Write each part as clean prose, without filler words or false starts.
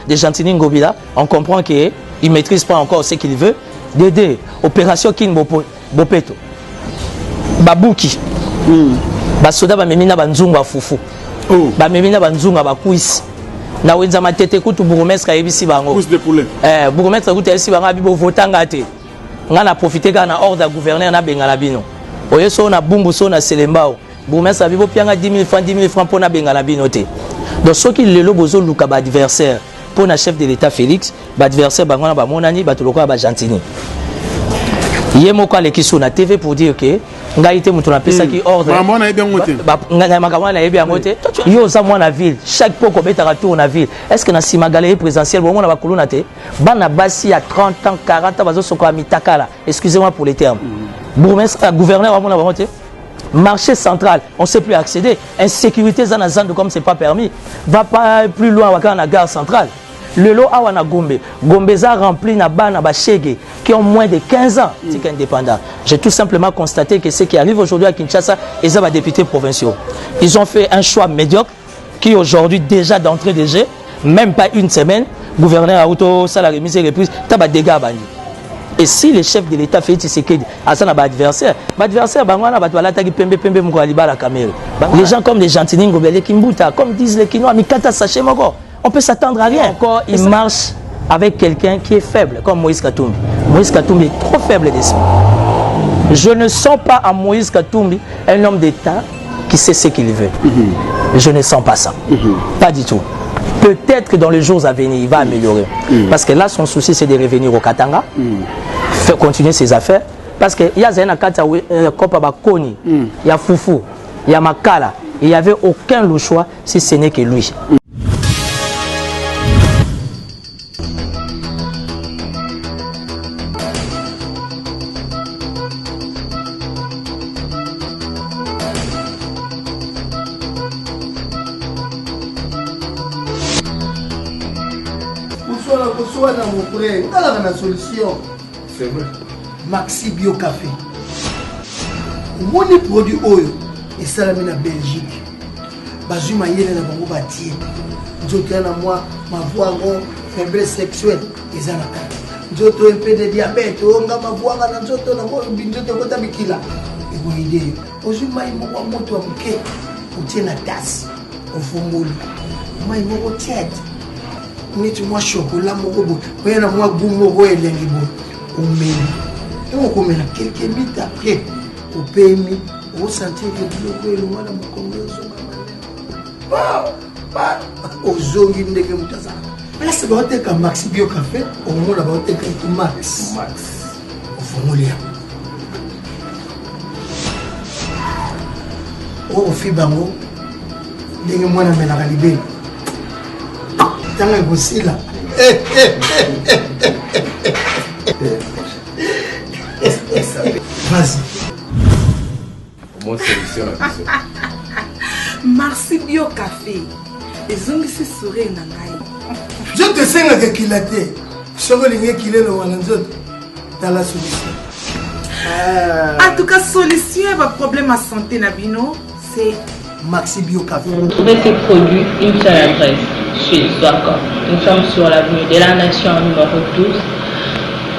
de Gentini Ngobila, on comprend qu'il ne maîtrise pas encore ce qu'il veut. D'aider opération King Bopeto. Babuki. Basoda bamemina banzunga fufu. Bamemina banzunga bakuisi. Na wenza matete kutu bourgmestre yebisi bango. Pousse de poulet. Bourgmestre kutu yebisi bango bibo votanga te. Ngana profiter kana ordre gouverneur na bengala bino. Oyo so na bumbu so na selembao. Bourgmestre bibo pianga 10 000 francs pour na bengala bino te. Donc ceux qui lelo bozo luka ba adversaire pour na chef de l'état Félix, ba adversaire bangona ba monani ba toloko ba Gentini. Yemo kwa lekiso na TV pour dire que ngaité mutu na pesa ki ordre. Maman na bien ngote. Ngana makama na bien ngote. Yo za moi na ville, chaque poko betaka tour na ville. Est-ce que na simagale présidentiel bon na ba kuluna te? Bana basi à 30 ans, 40 ans bazo soko mitakala. Excusez-moi pour les termes. Bourgmestre gouverneur wa mona ba ngote. Marché central, on ne sait plus accéder. Insécurité zanazando comme c'est pas permis. Va pas plus loin à la gare centrale. Le lot a wana Gombe. Gombeza rempli na bana ba chege qui ont moins de 15 ans, c'est indépendant. J'ai tout simplement constaté que ce qui arrive aujourd'hui à Kinshasa, ils sont députés provinciaux. Ils ont fait un choix médiocre qui aujourd'hui déjà d'entrée de jeu, même pas une semaine, gouverneur auto salarié mise et reprise, taba dégâts bandi. Et si le chef de l'État fait Tshisekedi, Hassan a adversaire, bangwana batwala taki pembe mko aliba la caméra. Les gens comme les Gentini Ngobele Kimbuta, comme disent les Kinois, mikata saché moko. On peut s'attendre à rien. Encore, il marche avec quelqu'un qui est faible, comme Moïse Katumbi. Moïse Katumbi est trop faible d'esprit. Je ne sens pas à Moïse Katumbi un homme d'État qui sait ce qu'il veut. Je ne sens pas ça. Pas du tout. Peut-être que dans les jours à venir, il va améliorer. Parce que là, son souci, c'est de revenir au Katanga, faire continuer ses affaires. Parce qu'il y a Zena Kata, Kopa Bakoni, il y a Foufou, il y a Makala. Il n'y avait aucun le choix si ce n'est que lui. La solution, c'est vrai. Maxi Bio Café. Mon produit oyo et ça la mine à Belgique. Bazuma yele na bango batie. Nzoto na moi ma voix en faiblesse sexuelle et ça la carte. Nzoto un peu de diabète, onga ma voix na nzoto na mo binzoto ko tabikila. Et bon idée. Ozuma imo kwa moto wa mke. Utie na tasse. Ofongoli. Mai mo tête. Niti mwa chocolat moko bo oyana mwa goût moko elengi bo omeli et on mena quelques minutes après au PMI on sentir que biloko elonga na mokongo ba ozongi ndenge mutaza mais c'est ba teka Maxi Bio Café au mona ba teka tout max au fongolia o fibango ndenge mwana mena kalibeli. Vas-y. Maxi Bio Café. Les ongles se sourient na ngai. Je te sais que qu'il a été. Je veux qu'il est le wananzot dans la solution. En tout cas, solution à votre problème à santé Nabino, c'est Maxi Bio Café. Vous trouvez ces produits, une seule adresse. D'accord. Nous sommes sur l'avenue de la Nation numéro 12,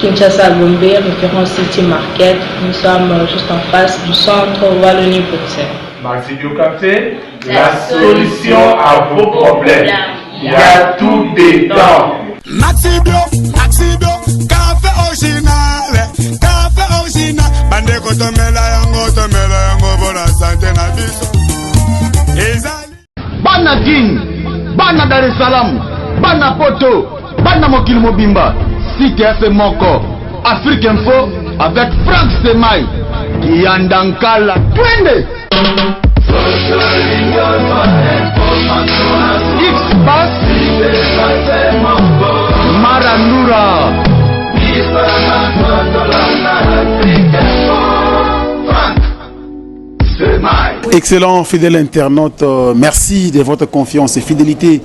Kinshasa Gombe, référence City Market. Nous sommes juste en face du centre Wallonie-Bruxelles. Maxi Bio Café, la solution à vos problèmes. Il y a tout dedans. Maxi Bio, café original, bande kotomela yango pour la santé na biso. Bana Guine, Bana Dar es Salaam, Bana Poto, Bana Mokil Mobimba, Cité FM Moko, Afrique Info avec Franck Semaï, Yandankala, Twende. X-Bass, Maranura. Excellent, fidèle internaute, merci de votre confiance et fidélité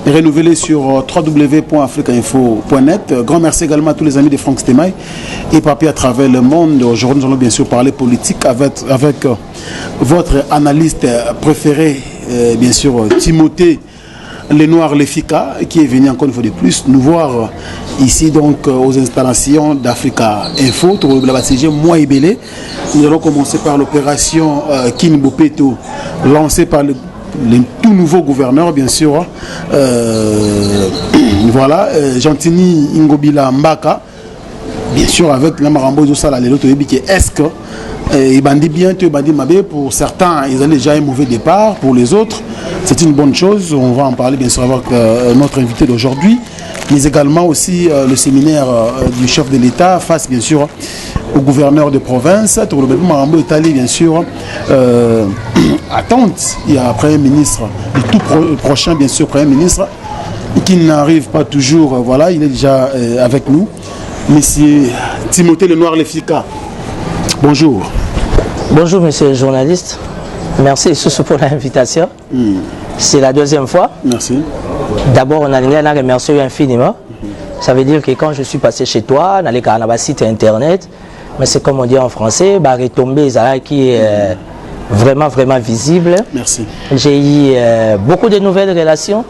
renouvelée sur www.africainfo.net. Grand merci également à tous les amis de Franck Semaï et papier à travers le monde. Aujourd'hui, nous allons bien sûr parler politique avec votre analyste préféré, bien sûr Timothée les Noirs, les FICA, qui est venu encore une fois de plus nous voir ici donc aux installations d'Africa Info. Moi et Belé. Nous allons commencer par l'opération Kin Bopeto, lancée par le tout nouveau gouverneur, bien sûr. Voilà, Gentini Ingobila Mbaka, bien sûr, avec la Marambo Zosala, les autres, est-ce que il bandit bien, tu bandit mabé. Pour certains, ils ont déjà un mauvais départ. Pour les autres, c'est une bonne chose. On va en parler bien sûr avec notre invité d'aujourd'hui, mais également aussi le séminaire du chef de l'État face bien sûr au gouverneur de province. Tout le Marambo est allé bien sûr attente. Il y a un Premier ministre, le tout prochain bien sûr Premier ministre, qui n'arrive pas toujours. Voilà, il est déjà avec nous. Monsieur Timothée Lenoir Lefika. Bonjour. Bonjour, monsieur le journaliste. Merci Soussou pour l'invitation. C'est la deuxième fois. Merci. D'abord, on a remercié infiniment. Ça veut dire que quand je suis passé chez toi, on allait à un site internet, mais c'est comme on dit en français, retomber qui est vraiment visible. Merci. J'ai eu beaucoup de nouvelles relations.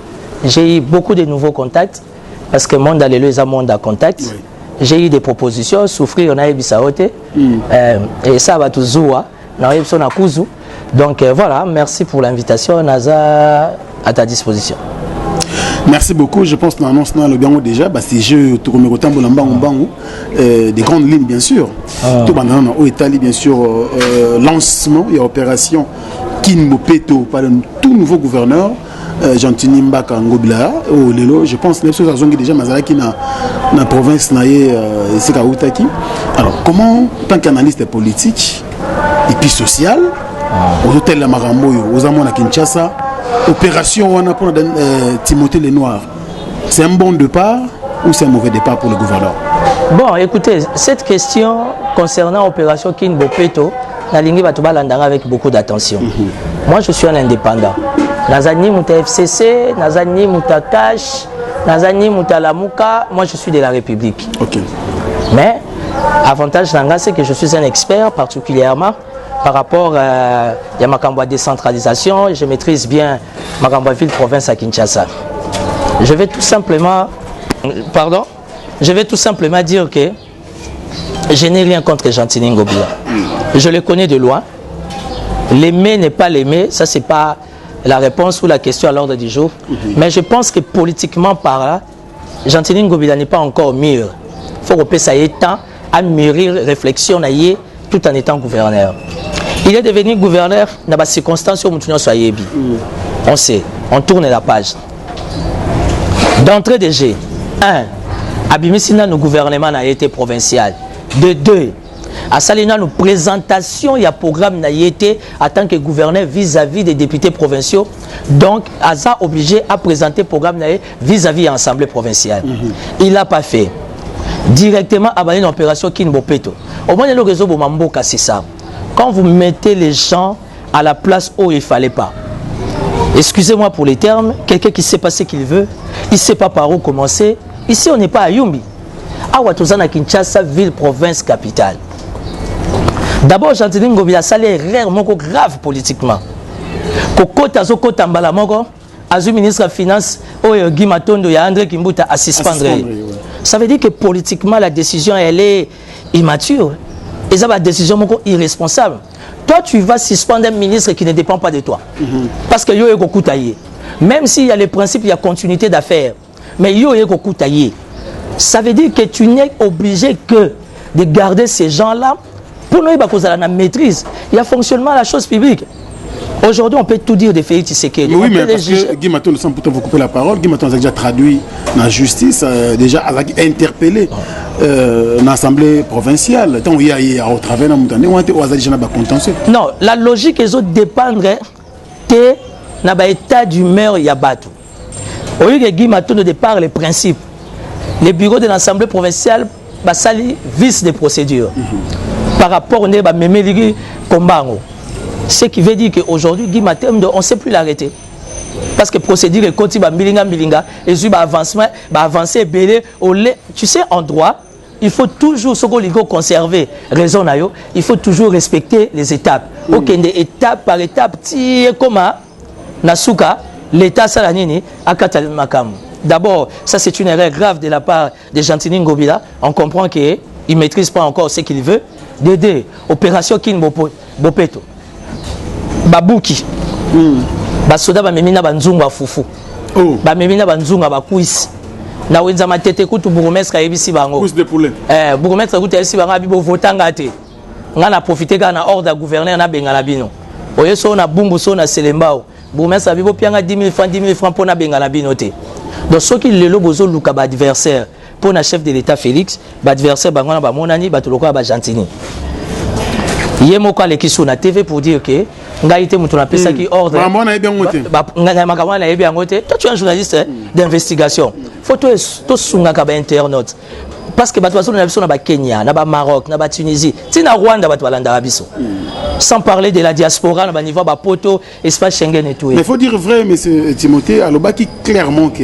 J'ai eu beaucoup de nouveaux contacts. Parce que le monde a le monde à contact. Oui. J'ai eu des propositions, souffrir, on a eu Bissaote, et ça va toujours, on a eu Kuzu. Donc voilà, merci pour l'invitation, Naza à ta disposition. Merci beaucoup, je pense que l'annonce dans le Biango déjà, c'est jeu des grandes lignes bien sûr. Tout le monde au Italie bien sûr, lancement et opération Kin Bopeto par un tout nouveau gouverneur. Gentini Mbaka Ngobila au Lelo, je pense que les choses ont déjà Mazalaki dans la province naïe Sekaoutaki. Alors comment, en tant qu'analyste politique et puis social, aux hôtels de Maramboyo, aux amants à Kinshasa, opération on a pour Timothée Lenoir, c'est un bon départ ou c'est un mauvais départ pour le gouverneur? Bon, écoutez, cette question concernant l'opération Kin Bopeto, la ligne va avec beaucoup d'attention. Moi, je suis un indépendant. Nazani Mouta FCC, Nazani Mouta Cash, Nazani Mouta Lamuka, moi je suis de la République. Okay. Mais, avantage d'Anga, c'est que je suis un expert particulièrement par rapport à ma décentralisation. Je maîtrise bien ma ville province à Kinshasa. Je vais tout simplement dire que je n'ai rien contre Gentini Ngobila. Je le connais de loin. L'aimer n'est pas l'aimer, ça c'est pas la réponse ou la question à l'ordre du jour. Mais je pense que politiquement par là, Gentini Ngobila n'est pas encore mûr. Il faut que ça ait temps à mûrir réflexion tout en étant gouverneur. Il est devenu gouverneur dans les circonstances où on sait, on tourne la page. D'entrée de G, 1. Abimissina, nos gouvernements a été provincial. De 2. À Salina, nos présentations, il y a un programme en tant que gouverneur vis-à-vis des députés provinciaux. Donc, Aza obligé à présenter le programme vis-à-vis de l'Assemblée provinciale. Il n'a pas fait. Directement, à une opération Kin Bopeto. Au moins, le réseau Bomamboka, c'est ça. Quand vous mettez les gens à la place où il ne fallait pas, excusez-moi pour les termes, quelqu'un qui sait pas ce qu'il veut, il ne sait pas par où commencer. Ici, on n'est pas à Yumbi. À Watozana, Kinshasa, ville, province, capitale. D'abord, Gentini Ngobila, ça est rarement grave politiquement. Kokota Zokota Mbalamogo, Azu ministre des Finances, Guy Matondo, il y a André Kimbuta à suspendre. Ça veut dire que politiquement, la décision, elle est immature. Et ça va être une décision irresponsable. Toi, tu vas suspendre un ministre qui ne dépend pas de toi. Parce que yo est Kokutaye. Même s'il y a les principes, il y a continuité d'affaires. Mais yo est Kokutaye. Ça veut dire que tu n'es obligé que de garder ces gens-là. Pour nous, il y a la maîtrise. Il y a fonctionnement à la chose publique. Aujourd'hui, on peut tout dire de Félix Tshisekedi. Oui, mais parce que Guy Maton, sans pourtant vous couper la parole, Guy Maton a déjà traduit dans la justice, déjà interpellé l'Assemblée provinciale. Tant qu'il y a au travers de non, la logique est de dépendre de l'état d'humeur Yabatou. Au lieu que Guy Maton de départ les principes, les bureaux de l'Assemblée provinciale sali vice de procédure par rapport au Méméligi Kombango. Ce qui veut dire qu'aujourd'hui, Guy Matem, on ne sait plus l'arrêter. Parce que procédure est continue, et puis avancer, belé, tu sais, en droit, il faut toujours conserver raison, il faut toujours respecter les étapes. Ok, étape par étape, comme Nasuka, l'État Salanini a Katalin Makam. D'abord, ça c'est une erreur grave de la part de Gentini Ngobila. On comprend qu'il ne maîtrise pas encore ce qu'il veut. D'aider, opération Kin Bopeto. Babouki. Basoda Bamemina Banzunga Fufu. Bamemina Banzunga Bakuis. Na wenza matete kutu bourgmestre ayebisi bango. Pousse de poulet. Bourgmestre kutu ayebisi bango bibo votanga te. Nga na profiter ka na ordre gouverneur na bengala bino. Oye so na bumbu so na selembao. Bourgmestre bibo pianga 10 000 francs pour na bengala bino te. Donc ceux qui lelo bozo luka ba adversaire pour na chef de l'état Félix, ba adversaire bango na ba monani ba toloko ba Gentini. Yemoko aleki sur na TV pour dire que nga ite mutu na pesa ki ordre. Maman na bien ngote. Nga makamwa na bien ngote. Toi tu es un journaliste d'investigation. Faut to sunga ka ba internaute. Parce que bato na biso na ba Kenya, na ba Maroc, na ba Tunisie, tina Rwanda bato balanda biso. Sans parler de la diaspora na ba niveau ba poto, espace Schengen et tout. Mais faut dire vrai monsieur Timothée, alobaki clairement que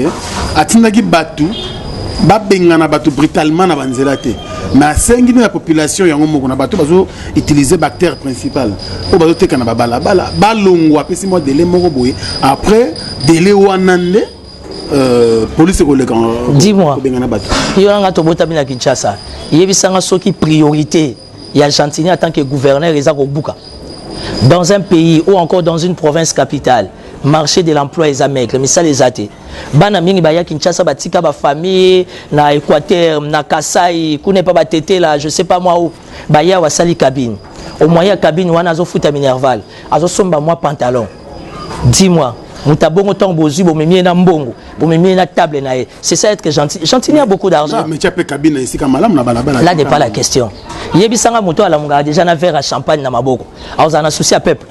atindaki batu ba bengana batu brutalement na banzela te. Mais sengi na population yango moko na bato bazo utiliser bactère principal. O bazo teka na ba bala ba longo apesi mo délai moko boye. Après délai wanande police collègue. Dis-moi. Il y a un tobota bina Kinshasa. Il y a bisanga soki priorité. Il y a Gentini en tant que gouverneur Ezako Buka. Dans un pays ou encore dans une province capitale, marché de l'emploi est maigre, mais ça les a été. Bana mingi baya Kinshasa batika ba famille na Équateur, na Kasai, kune pas ba tété là, je sais pas moi où. Baya wasali cabine. Au moyen cabine wana azo futa minerval, azo somba moi pantalon. Dis-moi. Mutabongo tombozu bomemi na mbongo bomemi na table na ye c'est ça être gentil. Gentini a beaucoup d'argent mais tu as payé cabine ici comme malam na balabala là n'est pas la question. Yebisanga moto ala munga déjà na verre à champagne na maboko aza na souci à peuple.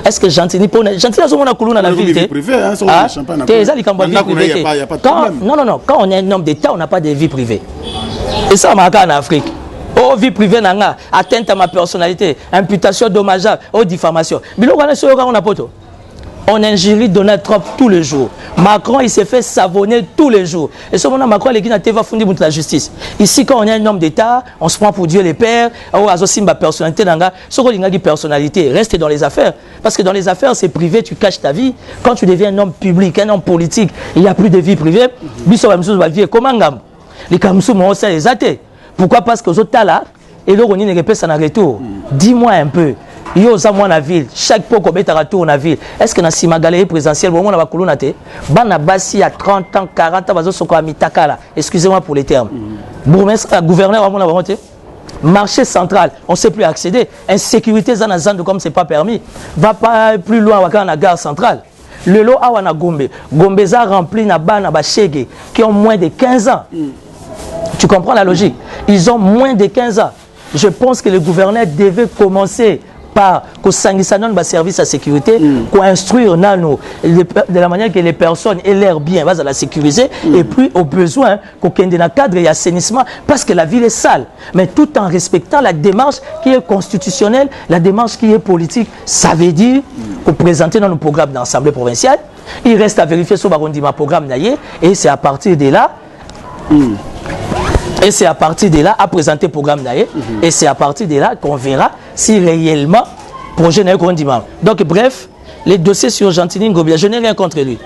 Est-ce que Gentini pour Gentini azo mona kuluna na ville privée hein sur le champagne t'es ça likambo vie privée non quand on est un homme d'état on n'a pas de vie privée et ça marque en Afrique. Oh vie privée nanga atteinte à ma personnalité imputation dommageable oh diffamation biloko na soyo on a poto. On injurie Donald Trump tous les jours. Macron, il s'est fait savonner tous les jours. Et ce moment, Macron, il va fonder la justice. Ici, quand on est un homme d'État, on se prend pour Dieu les pères. On a aussi ma personnalité. Ce qu'on a dit personnalité, reste dans les affaires. Parce que dans les affaires, c'est privé, tu caches ta vie. Quand tu deviens un homme public, un homme politique, il n'y a plus de vie privée. Pourquoi? Parce que aux autres là, et là, on y a ça en retour. Dis-moi un peu. Yo za mwana ville chaque fois qu'on met un retour na ville est-ce que na simagale présidentielle bon on va kolona te bana basi à 30 ans 40 ans bazo soko mitakala excusez-moi pour les termes gouverneur on va monter marché central on sait plus accéder insécurité za na zando comme c'est pas permis va pas plus loin à la gare centrale le lot a wana Gombe za rempli na bana ba chege qui ont moins de 15 ans tu comprends la logique ils ont moins de 15 ans je pense que le gouverneur devait commencer par que service à sécurité, qu'on instruire nano de la manière que les personnes aient l'air bien, va la sécuriser, et puis au besoin qu'on ait un cadre et assainissement, parce que la ville est sale, mais tout en respectant la démarche qui est constitutionnelle, la démarche qui est politique. Ça veut dire qu'on présente dans nos programmes d'Assemblée provinciale, il reste à vérifier sur le programme naïe, et c'est à partir de là. Et c'est à partir de là, à présenter le programme d'ailleurs, et c'est à partir de là qu'on verra si réellement le projet n'est qu'on dit. Donc bref, les dossiers sur Gentini Ngobila, je n'ai rien contre lui.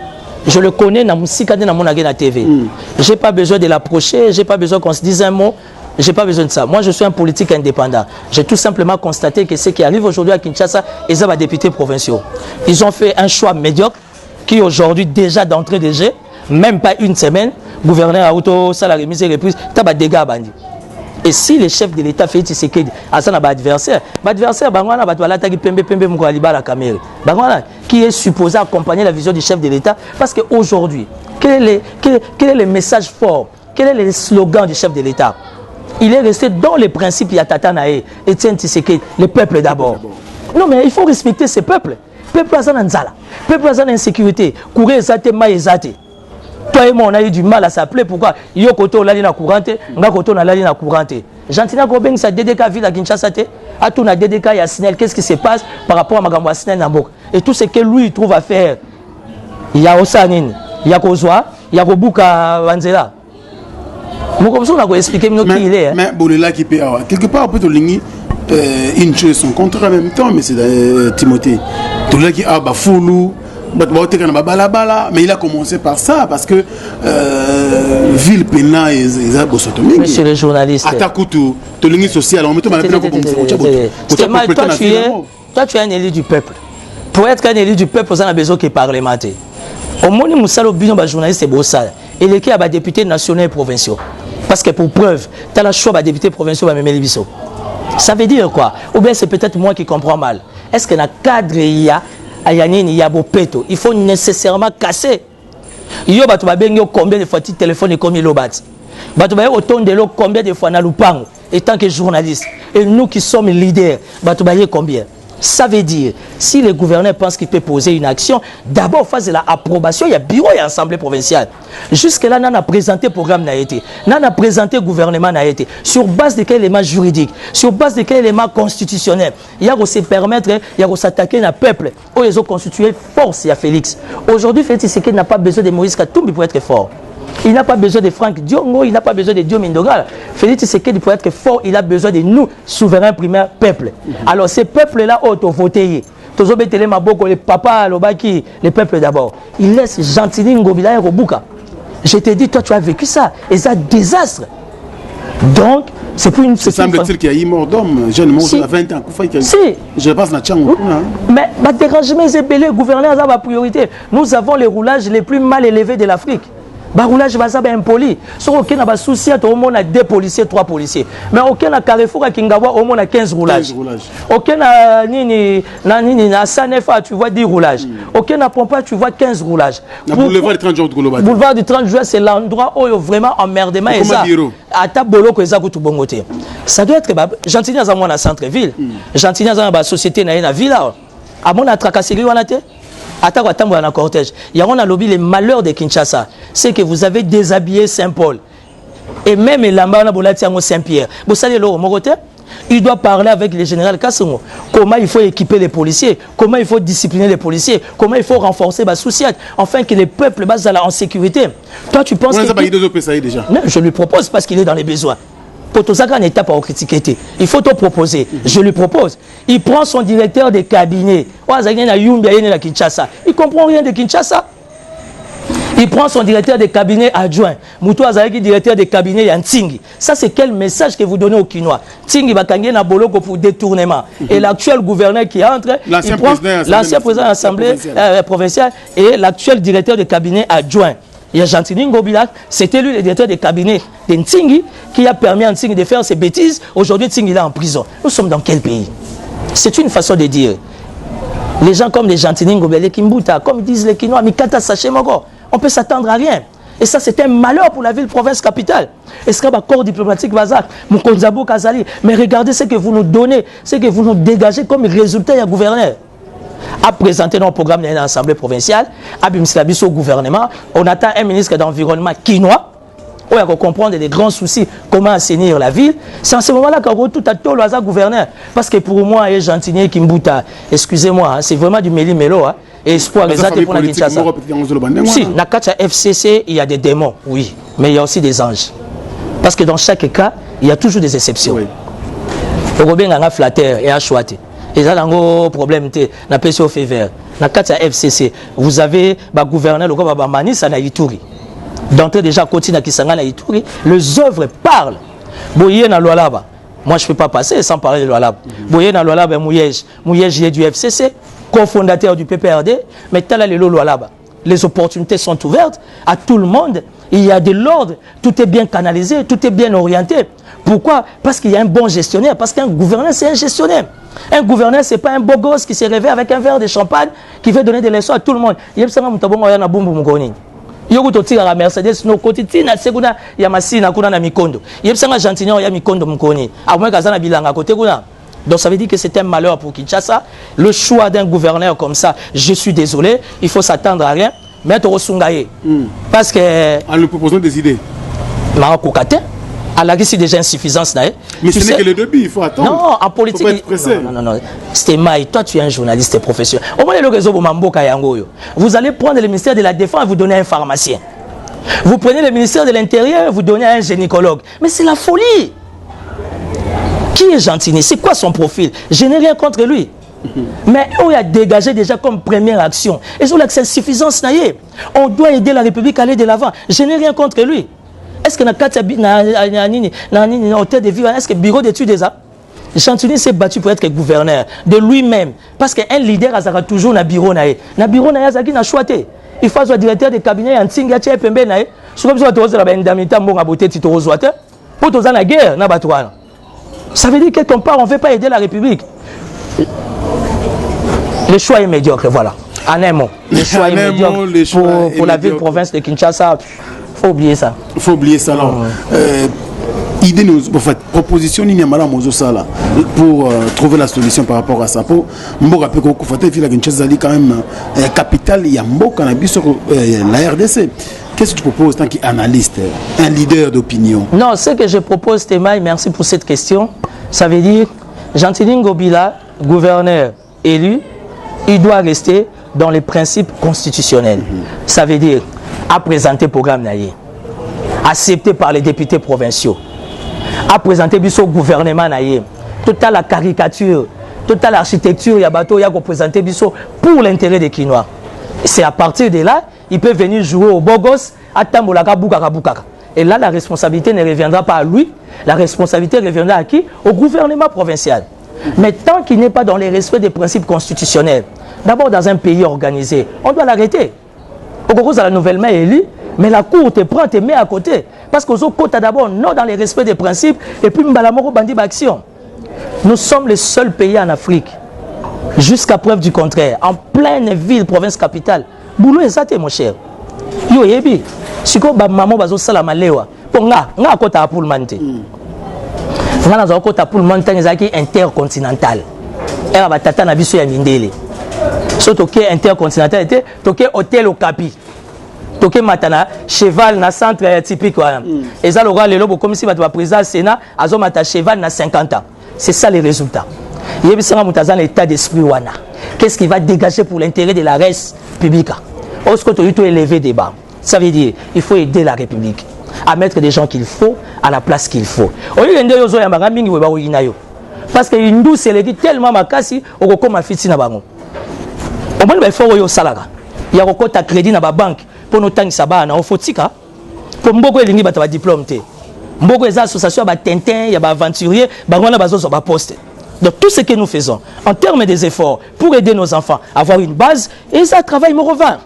Je le connais dans mon TV. Je n'ai pas besoin de l'approcher, je n'ai pas besoin qu'on se dise un mot, je n'ai pas besoin de ça. Moi, je suis un politique indépendant. J'ai tout simplement constaté que ce qui arrive aujourd'hui à Kinshasa, ils ont des députés provinciaux. Ils ont fait un choix médiocre qui aujourd'hui déjà d'entrée de jeu, même pas une semaine, gouverneur auto salarié mise et reprise taba dégâts bandi. Et si le chef de l'État fait Tshisekedi à son adversaire bangwana batwala taki pembe mko aliba la caméra bangwana qui est supposé accompagner la vision du chef de l'État parce que aujourd'hui quel est le message fort, quel est le slogan du chef de l'État? Il est resté dans les principes Yatata Nae Etienne Tshisekedi, le peuple d'abord. Non mais il faut respecter ce peuple. Peuple azana nzala, peuple azana insécurité, courir ezate ma ezate. Toi et moi on a eu du mal à s'appeler. Pourquoi? Yo koto lali na courante, nga koto na lali na courante. Gentini Ngobila sa DDK ville à Kinshasa te, a tout na DDK ya Snell, qu'est-ce qui se passe par rapport à magambo Snell na mbok? Et tout ce que lui il trouve à faire. Il y a Osanine, il y a Kozwa, il y a Robuka Wanzela. Moi comme ça on a expliqué qui il est. Mais Bolela qui peut avoir quelque part peut ligner une chose son contrat en même temps mais c'est Timothée. Tout là qui a ba foulou Mais il a commencé par ça parce que ville pena et Bosotomé. Monsieur le journaliste. Atakutu, Tolungi social, on met tout toi tu es un élu du peuple. Pour être un élu du peuple, on a besoin qu'il parlementer. Au moins, nous sommes journaliste et bossal. Et les qui a député national et provinciaux. Parce que pour preuve, tu as le choix de député provinciaux, ça veut dire quoi? Ou bien c'est peut-être moi qui comprends mal. Est-ce que dans le cadre il y a il faut nécessairement casser. Il y a combien de fois tu téléphones et combien de fois autant de l'eau combien de fois dans le pan et tant que journaliste. Et nous qui sommes leaders, combien? Ça veut dire, si le gouverneur pense qu'il peut poser une action, d'abord, face à l'approbation, il y a bureau et assemblée provinciale. Jusque-là, on a présenté le programme, on a présenté le gouvernement, sur base de quel élément juridique, sur base de quel élément constitutionnel. Il y a se permettre, il y a s'attaquer à un peuple, où ils ont constitué force, il y a Félix. Aujourd'hui, Félix Tshisekedi n'a pas besoin de Moïse Katumbi pour être fort. Il n'a pas besoin de Franck Diongo, il n'a pas besoin de Diomé Ndogal. Félix Tshisekedi pour être fort, il a besoin de nous, souverains primaires, peuple. Alors ces peuples-là, auto-votés, les papas, les peuples d'abord. Il laisse Gentini Ngobila et Robuka. Je t'ai dit, toi tu as vécu ça. Et ça, désastre. Donc, c'est plus une... Semble-t-il qu'il y a eu mort d'homme, jeune mort à 20 ans. Si. Je passe dans le Tchangou. Mais dérangement, c'est belé, gouverneur a ma priorité. Nous avons les roulages les plus mal élevés de l'Afrique. Roulage va être impoli. Sur aucun n'a pas souci, au moins a 2 policiers, 3 policiers. Mais aucun n'a Carrefour à Kingawa, au moins a 15 roulages. Aucun n'a Nini, Sanefa, tu vois 10 roulages. Aucun n'a Pompa, tu vois 15 roulages. Boulevard du 30 juin de Goloba. Boulevard du 30 juin, c'est l'endroit où il y a vraiment emmerdement. Et ça, à Tabolo, que ça coûte bon côté. Ça doit être Gentilly dans un centre-ville. Gentilly dans une société, dans une ville. À mon attracasserie, on a été. Attends, un cortège. Il y a un lobby les malheurs de Kinshasa. C'est que vous avez déshabillé Saint-Paul. Et même Lambana Bolatiango Saint-Pierre. Vous savez, il doit parler avec le général Kassomo. Comment il faut équiper les policiers, comment il faut discipliner les policiers, comment il faut renforcer la société, afin que les peuples basent en sécurité. Toi, tu penses que... déjà. Non, je lui propose parce qu'il est dans les besoins. Potosaka n'est pas à critiquer. Il faut te proposer. Je lui propose. Il prend son directeur de cabinet. Il ne comprend rien de Kinshasa. Il prend son directeur de cabinet adjoint. Moutou Azaki, directeur de cabinet Yantingi. Ça, c'est quel message que vous donnez aux Kinois? Tingi Bakangi na boloko pour détournement. Et l'actuel gouverneur qui entre, l'ancien président de l'Assemblée provinciale et l'actuel directeur de cabinet adjoint. Il y a Gentini Ngobila, c'était lui le directeur de cabinet de Ntingi qui a permis à Ntingi de faire ses bêtises. Aujourd'hui, Ntingi est en prison. Nous sommes dans quel pays? C'est une façon de dire. Les gens comme les Gentini Ngobila, Kimbuta, comme disent les Kinois, Mikata Sachemoko, on peut s'attendre à rien. Et ça, c'est un malheur pour la ville, province, capitale. Est-ce qu'il y a un corps diplomatique, Bazak, Moukonzabo, Kazali? Mais regardez ce que vous nous donnez, ce que vous nous dégagez comme résultat, il y a gouverneur. A présenté notre programme dans l'Assemblée provinciale, à Bimslabiso au gouvernement, on attend un ministre d'environnement quinois, où il faut comprendre les grands soucis, comment assainir la ville. C'est en ce moment-là qu'on retrouve tout le hasard gouverneur. Parce que pour moi, et Gentilly Kimbuta, excusez-moi, c'est vraiment du méli-mélo, et espoir exact pour la Kinshasa. Si, dans le FCC, il y a des démons, oui, mais il y a aussi des anges. Parce que dans chaque cas, il y a toujours des exceptions. Le Robin a flatteur et a choisi. Et ça, un problème, na PCO fait vert. Dans le FCC, vous avez le gouverneur, le Manis, à Ituri. D'entrée déjà, continue à Kisanga, à Ituri. Les œuvres parlent. Boye na Lualaba. Moi, je ne peux pas passer sans parler de Lualaba. Boye na Lualaba, Mouyej. Mouyej est du FCC, cofondateur du PPRD. Mais tel est le Lualaba. Les opportunités sont ouvertes à tout le monde. Il y a de l'ordre. Tout est bien canalisé, tout est bien orienté. Pourquoi? Parce qu'il y a un bon gestionnaire. Parce qu'un gouverneur, c'est un gestionnaire. Un gouverneur, ce n'est pas un beau gosse qui se réveille avec un verre de champagne qui veut donner des leçons à tout le monde. Il y a un Mercedes, no côté, na segunda, il y a Massina, na Mikondo. Il y a un Gentilly, il y a Mikondo Mukoni. À moins qu'Azana Bilanga côté. Donc ça veut dire que c'est un malheur pour Kinshasa. Le choix d'un gouverneur comme ça, je suis désolé, il faut s'attendre à rien. Mais tu Sungaye. Parce que. En lui proposant des idées. Maroko Kate. À la c'est déjà insuffisance. Mais ce n'est que le début, il faut attendre. Non, en politique. Non. C'était Maï, toi tu es un journaliste professionnel. Au moins le réseau vous allez prendre le ministère de la Défense et vous donner un pharmacien. Vous prenez le ministère de l'Intérieur et vous donnez un gynécologue. Mais c'est la folie. Qui est Gentilly? C'est quoi son profil? Je n'ai rien contre lui. Mais on a dégagé déjà comme première action. Et sur l'accès suffisance, on doit aider la République à aller de l'avant. Je n'ai rien contre lui. Est-ce que dans hôtel de vie, est-ce que le bureau d'études déjà? Chantini s'est battu pour être gouverneur de lui-même. Parce qu'un leader a toujours un bureau. Un bureau n'a choisi. Il faut être directeur de cabinet en Tinga Tché Pembe. Si vous avez une indemnité, vous avez Tito Rozoate. Pour tous la guerre, ça veut dire que quelque part, on ne veut pas aider la République. Le choix est médiocre, voilà. En un mot. Le choix est médiocre pour la ville-province de Kinshasa. Il faut oublier ça. Il faut oublier ça. Idée nous, en fait, proposition pour trouver la solution par rapport à ça. Pour Mboka Peko Koufate, la Kinshasa quand même capitale, il y a Mboka la RDC. Qu'est-ce que tu proposes en tant qu'analyste, un leader d'opinion? Non, ce que je propose, Théma, merci pour cette question. Ça veut dire, Gentilin Ngobila, gouverneur élu, il doit rester dans les principes constitutionnels. Ça veut dire, à présenter le programme Naye, accepté par les députés provinciaux, à présenter le gouvernement Naye, toute la caricature, toute l'architecture, il y a présenter pour l'intérêt des Kinois. C'est à partir de là, il peut venir jouer au Bogos, à Tambolaka, Boukaka. Et là, la responsabilité ne reviendra pas à lui, la responsabilité reviendra à qui? Au gouvernement provincial. Mais tant qu'il n'est pas dans les respects des principes constitutionnels, d'abord dans un pays organisé, on doit l'arrêter. Au Congo, la nouvellement élue, mais la Cour te prend, te met à côté. Parce qu'aux autres côtés, d'abord, non dans les respects des principes, et puis Mbalamoro Bandi Baction. Nous sommes les seuls pays en Afrique, jusqu'à preuve du contraire, en pleine ville, province capitale. Boulot est ça, mon cher. Yo, yebi, si ko maman bazo salama lewa, pour nga kota pour le manté. Nga na kota pour le manté, nezaki intercontinental. Era batata na biso ya mindele. So toke intercontinental était toke hôtel au Capi. Toke matana cheval na centre typique wana. Et ça le roi lelo comme si bato ba président Sénat azo mata cheval na 50 ans. C'est ça les résultats. Yebi sanga mutazana l'état d'esprit wana. Qu'est-ce qui va dégager pour l'intérêt de la res publique? Est-ce que tu as élevé des bas? Ça veut dire il faut aider la République à mettre des gens qu'il faut à la place qu'il faut. Parce que une douce elle dit tellement makasi au comme fiti na bango. Au moins il faut yo salaga. Il y a encore ta crédit na ba banque pour nous tangi sabana au fotika. Pour mboko elingi bata ba diplôme té. Mboko eza association ba tintin, ya ba aventurier, bango na bazo so ba poste. Donc tout ce que nous faisons en termes des efforts pour aider nos enfants à avoir une base, et ça travaille me revient.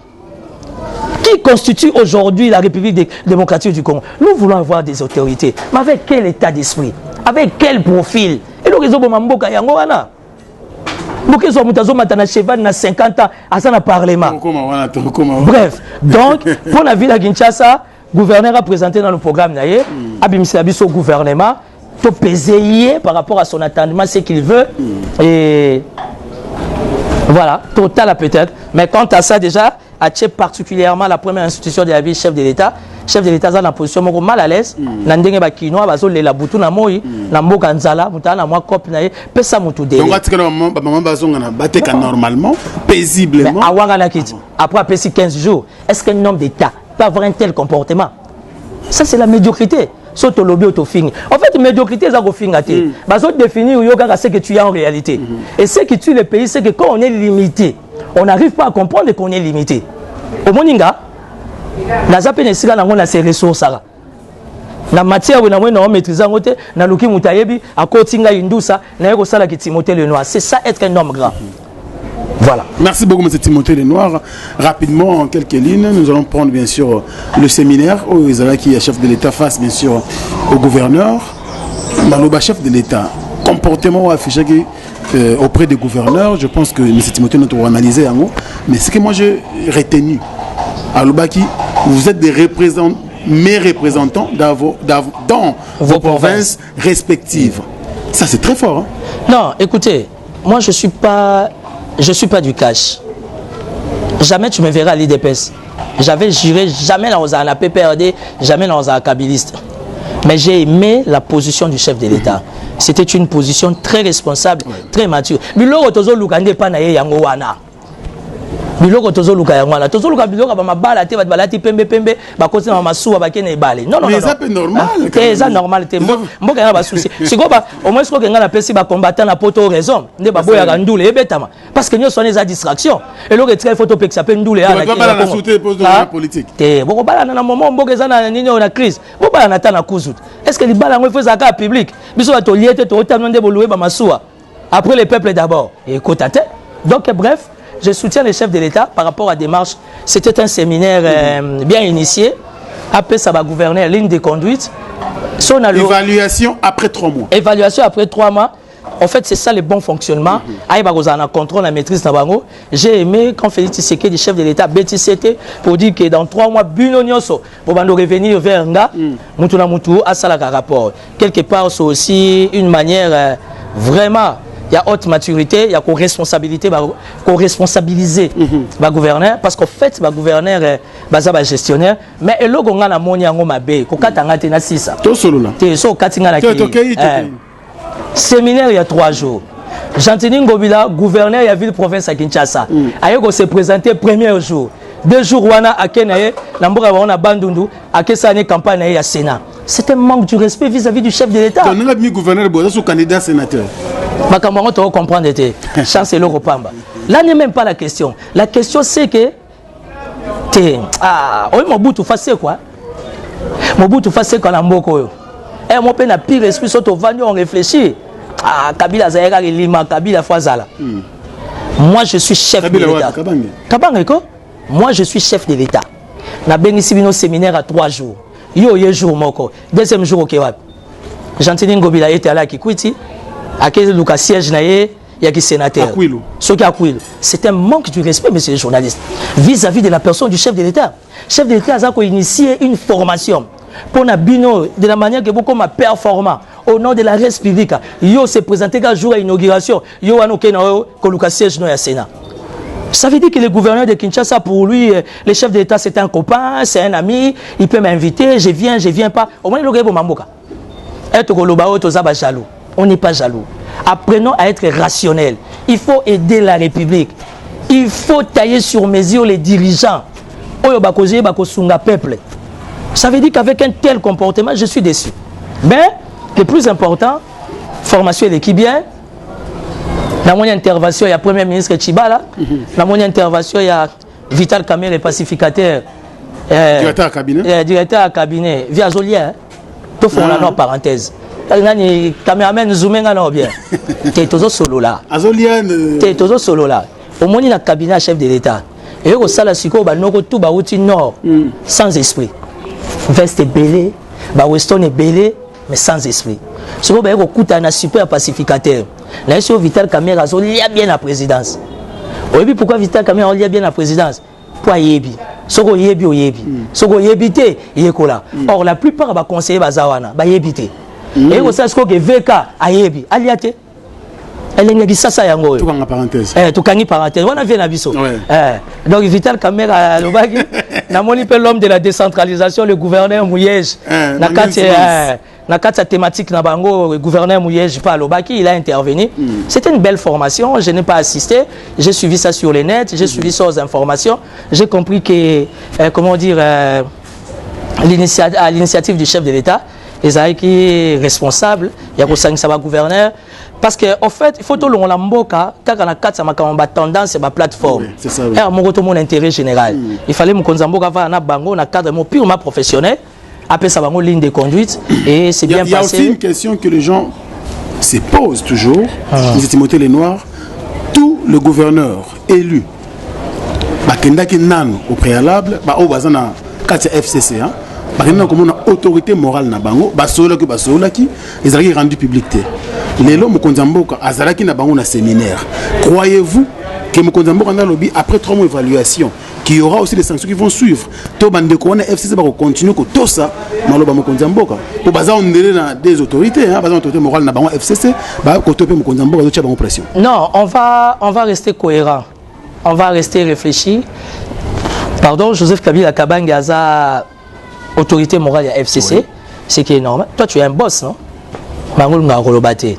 Qui constitue aujourd'hui la République démocratique du Congo? Nous voulons avoir des autorités, mais avec quel état d'esprit? Avec quel profil? Et le réseau de Mamboka Yangoana. Bokezo Mutazo Matana Cheval na 50 ans, à ça na parlement. Bref, donc pour la ville de Kinshasa, le gouverneur a présenté dans le programme Naye, Abimsiabiso gouvernement, tout peser par rapport à son attendement, ce qu'il veut. Et voilà, total peut-être. Mais quant à ça déjà, Atché particulièrement la première institution de la ville, chef de l'État est dans la position mal à l'aise. Nandenge bakinoa bazo lela butu na moi na mboka nzala mutana mwa cop na ye pesa mutu de. Donc atika maman bazonga na bateka normalement paisiblement. Awanga na kiti. Après pesi 15 jours, est-ce qu'un homme d'État peut avoir un tel comportement? Ça c'est la médiocrité. Soto lobby autofing. En fait, médiocrité c'est au fingate. Bazo définir yoga ce que tu as en réalité. Et ce qui tue le pays, c'est que quand on est limité, on n'arrive pas à comprendre qu'on est limité. Au Moninga, na zape ne sika nango na ses ressources là. Na matière na mwe na maîtriser ngote na luki mutayebi akotinga indusa na yeko sala ki Timothée Lenoir. C'est ça être un homme grand. Voilà. Merci beaucoup, M. Timothée Lenoir. Rapidement, en quelques lignes, nous allons prendre bien sûr le séminaire où Isala qui est chef de l'État face bien sûr au gouverneur. Maloba chef de l'État. Comportement affiché auprès des gouverneurs, je pense que M. Timothée nous avons analysé en haut. Mais ce que moi j'ai retenu, à Lubaki, vous êtes des représentants, mes représentants dans vos provinces respectives. Ça c'est très fort. Hein? Non, écoutez, moi je suis pas du cash. Jamais tu me verras à l'IDPS. J'avais juré jamais dans un PPRD, jamais dans un kabiliste. Mais j'ai aimé la position du chef de l'État. C'était une position très responsable, très mature. biloko tozoluka yango wana tozoluka biloko ba mabala te balati pembe pembe bakosi na masuwa bakene ebale non mais ça peut normal ça normal te mboka ya ba souci sikoba au moins sikoba ngana pesi ba combattant na poto raison nde baboya ga ndule ebetama parce que nyo sone za distraction et le retrait photo pexape ndule ya na sauter pose de politique te boko bala na moment mboka za na nini na crise boko bala na ta na kuzut est-ce que libala ngo fait ça ka public biso ba to liete to tamno nde boluwe ba masuwa après le peuple d'abord et kotate donc bref je soutiens les chefs de l'État par rapport à la démarche. C'était un séminaire bien initié. Après ça va gouverner ligne de conduite. Évaluation après 3 mois. Évaluation après 3 mois. En fait, c'est ça le bon fonctionnement. Aïe, contrôle, la maîtrise Nabango. J'ai aimé quand Félix Tshisekedi, chef de l'État, BTCT, pour dire que dans 3 mois, Bunonyoso, pour revenir vers Nga, Moutouna Moutou, à ça rapport. Quelque part, c'est aussi une manière vraiment. Il y a haute maturité, il y a co-responsabilité, co-responsabiliser le gouverneur, parce qu'en fait, le gouverneur est gestionnaire, mais il y a un moni en mabe, ko katanga tena sisa. To solo là. Te so katinga na ki. Séminaire il y a 3 jours. Jean-Tini Ngobila, gouverneur de la ville province à Kinshasa. Ayoko se présenter premier jour. 2 jours wana akenaye, namboka wana bandundu, akesa ne campagne à Sénat. C'est un manque de respect vis-à-vis du chef de l'État. Ton ami gouverneur Boza sous candidat sénateur. Makambo to comprendre était chance le repamba. Là n'est même pas la question. La question c'est que Mobutu fasse quoi? Mobutu fasse quoi na mboko yo? Mon père n'a pire esprit soto vandi on réfléchit. Kabila Zahira Lima Kabila Fazala. Moi je suis chef de l'État. Kabanga ko? Moi je suis chef de l'État. Na benisi bino séminaire à 3 jours. Yo jour moko. Deuxième jour OK wa. Jean-Tini Ngobila était là qui quitté. Lucas siège naé, il y a qui sénateur. C'est un manque de respect, monsieur le journaliste, vis-à-vis de la personne du chef de l'État. Le chef de l'État a initié une formation pour Nabino de la manière que beaucoup performant au nom de la République. Yo s'est présenté qu'un jour à l'inauguration. Yo anoké na ko Lucas siège na Sénat. Ça veut dire que le gouverneur de Kinshasa, pour lui, le chef de l'État, c'est un copain, c'est un ami, il peut m'inviter, je viens pas. Au moins, il y a mamboka. Jaloux. On n'est pas jaloux. Apprenons à être rationnels. Il faut aider la République. Il faut tailler sur mesure les dirigeants. Peuple. Ça veut dire qu'avec un tel comportement, je suis déçu. Mais le plus important, formation de l'équipe bien. Dans mon intervention, il y a le Premier ministre Tchibala. Dans mon intervention, il y a Vital Kamerhe, le pacificateur. Directeur à cabinet. Directeur à cabinet. Via Zolia. Tout font la parenthèse. Les caméramans zoomen à bien. T'es toujours solo là. T'es toujours solo là. Au moins, il y a un cabinet chef de l'État. Et au salaire, c'est quoi? Tout bauti nord, sans esprit. Veste belé, Weston est belé, mais sans esprit. C'est quoi? Il y a un super pacificateur. Là, sur Vital Kamerhe, il y a bien la présidence. Oui, pourquoi Vital Kamerhe il y a bien la présidence? Pour Yebi. Soko Yebi ou Yebi. Soko Yebite, Yekola. Or, la plupart des conseillers Bazawana, Yebite. Et vous savez ce que VK Ayebi, Aliate. Elle est ça ça yango. Tout en parenthèse. Tout en parenthèse. On a vu Nabiso. Donc Vital Kamerhe Lobaki, na moni pe l'homme de la décentralisation, le gouverneur Mouyej. Na quatre thématique na bango, le gouverneur Mouyej pas Lobaki, il a intervenu. C'était une belle formation, je n'ai pas assisté, j'ai suivi ça sur les nets, j'ai suivi ça aux informations, j'ai compris que comment dire à l'initiative du chef de l'État. Les qui responsable, il y a un gouverneur. Parce qu'en fait, il faut que l'on l'emboca, car on a tendance à la plateforme. C'est ça. Mon intérêt général. Il fallait que l'on avoir un bango, un cadre purement professionnel. Après ça, une ligne de conduite. Et c'est bien passé. Il y a aussi une question que les gens se posent toujours. Les Timothée les Noirs. Tout le gouverneur élu, au préalable, au bazana 4 FCC. Comme une autorité morale na bango basolaki ils ont rendu public les lots Mokonzamboka azalaki na bango na séminaire. Croyez-vous que Mokonzamboka na lobby après 3 mois d'évaluation qu'il y aura aussi des sanctions qui vont suivre? To bande ko na FCC ba continuer ko to ça maloba Mokonzamboka pour baza on des autorités baza autorité morale na bango FCC ba ko topé Mokonzamboka zo tia bango pression. Non, on va rester cohérent. On va rester réfléchi. Pardon, Joseph Kabila Kabange aza autorité morale à FCC, oui. C'est qui est normal. Toi, tu es un boss, non? Mangol nga rolobate.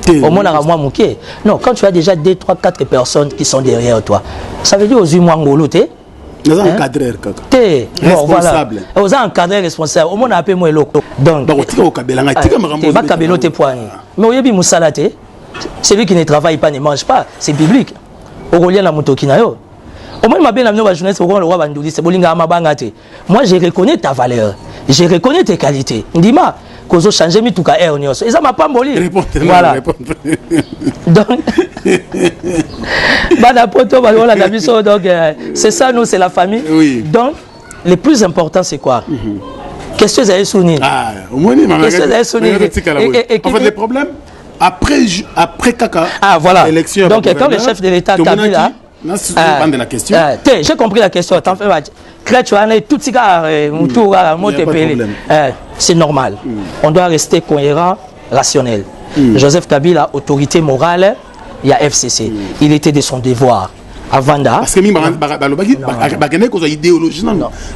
Au moins, moi, non, quand tu as déjà 2, 3, 4 personnes qui sont derrière toi, ça veut dire aux yeux, moi, ngolo, Nous avons encadré, responsable. Vous avez encadré responsable. Au moins, on a appelé moi l'autre. Donc, celui qui ne travaille pas ne mange pas. C'est biblique. Au moins, je reconnais ta valeur. Je reconnais tes qualités. Dis-moi, que vous changez tout cas air et ça m'a pas molli. Voilà. Donc, donc c'est ça, nous, c'est la famille. Oui. Donc, le plus important, c'est quoi? Qu'est-ce que vous avez souligné? Au moins, en fait, le problème, après Kaka, voilà. Élection. Donc, quand le chef de l'État Kabila. J'ai compris la question. C'est normal. On doit rester cohérent, rationnel. Joseph Kabila, autorité morale, il y a FCC. Il était de son devoir. Avant d'à. Parce que il y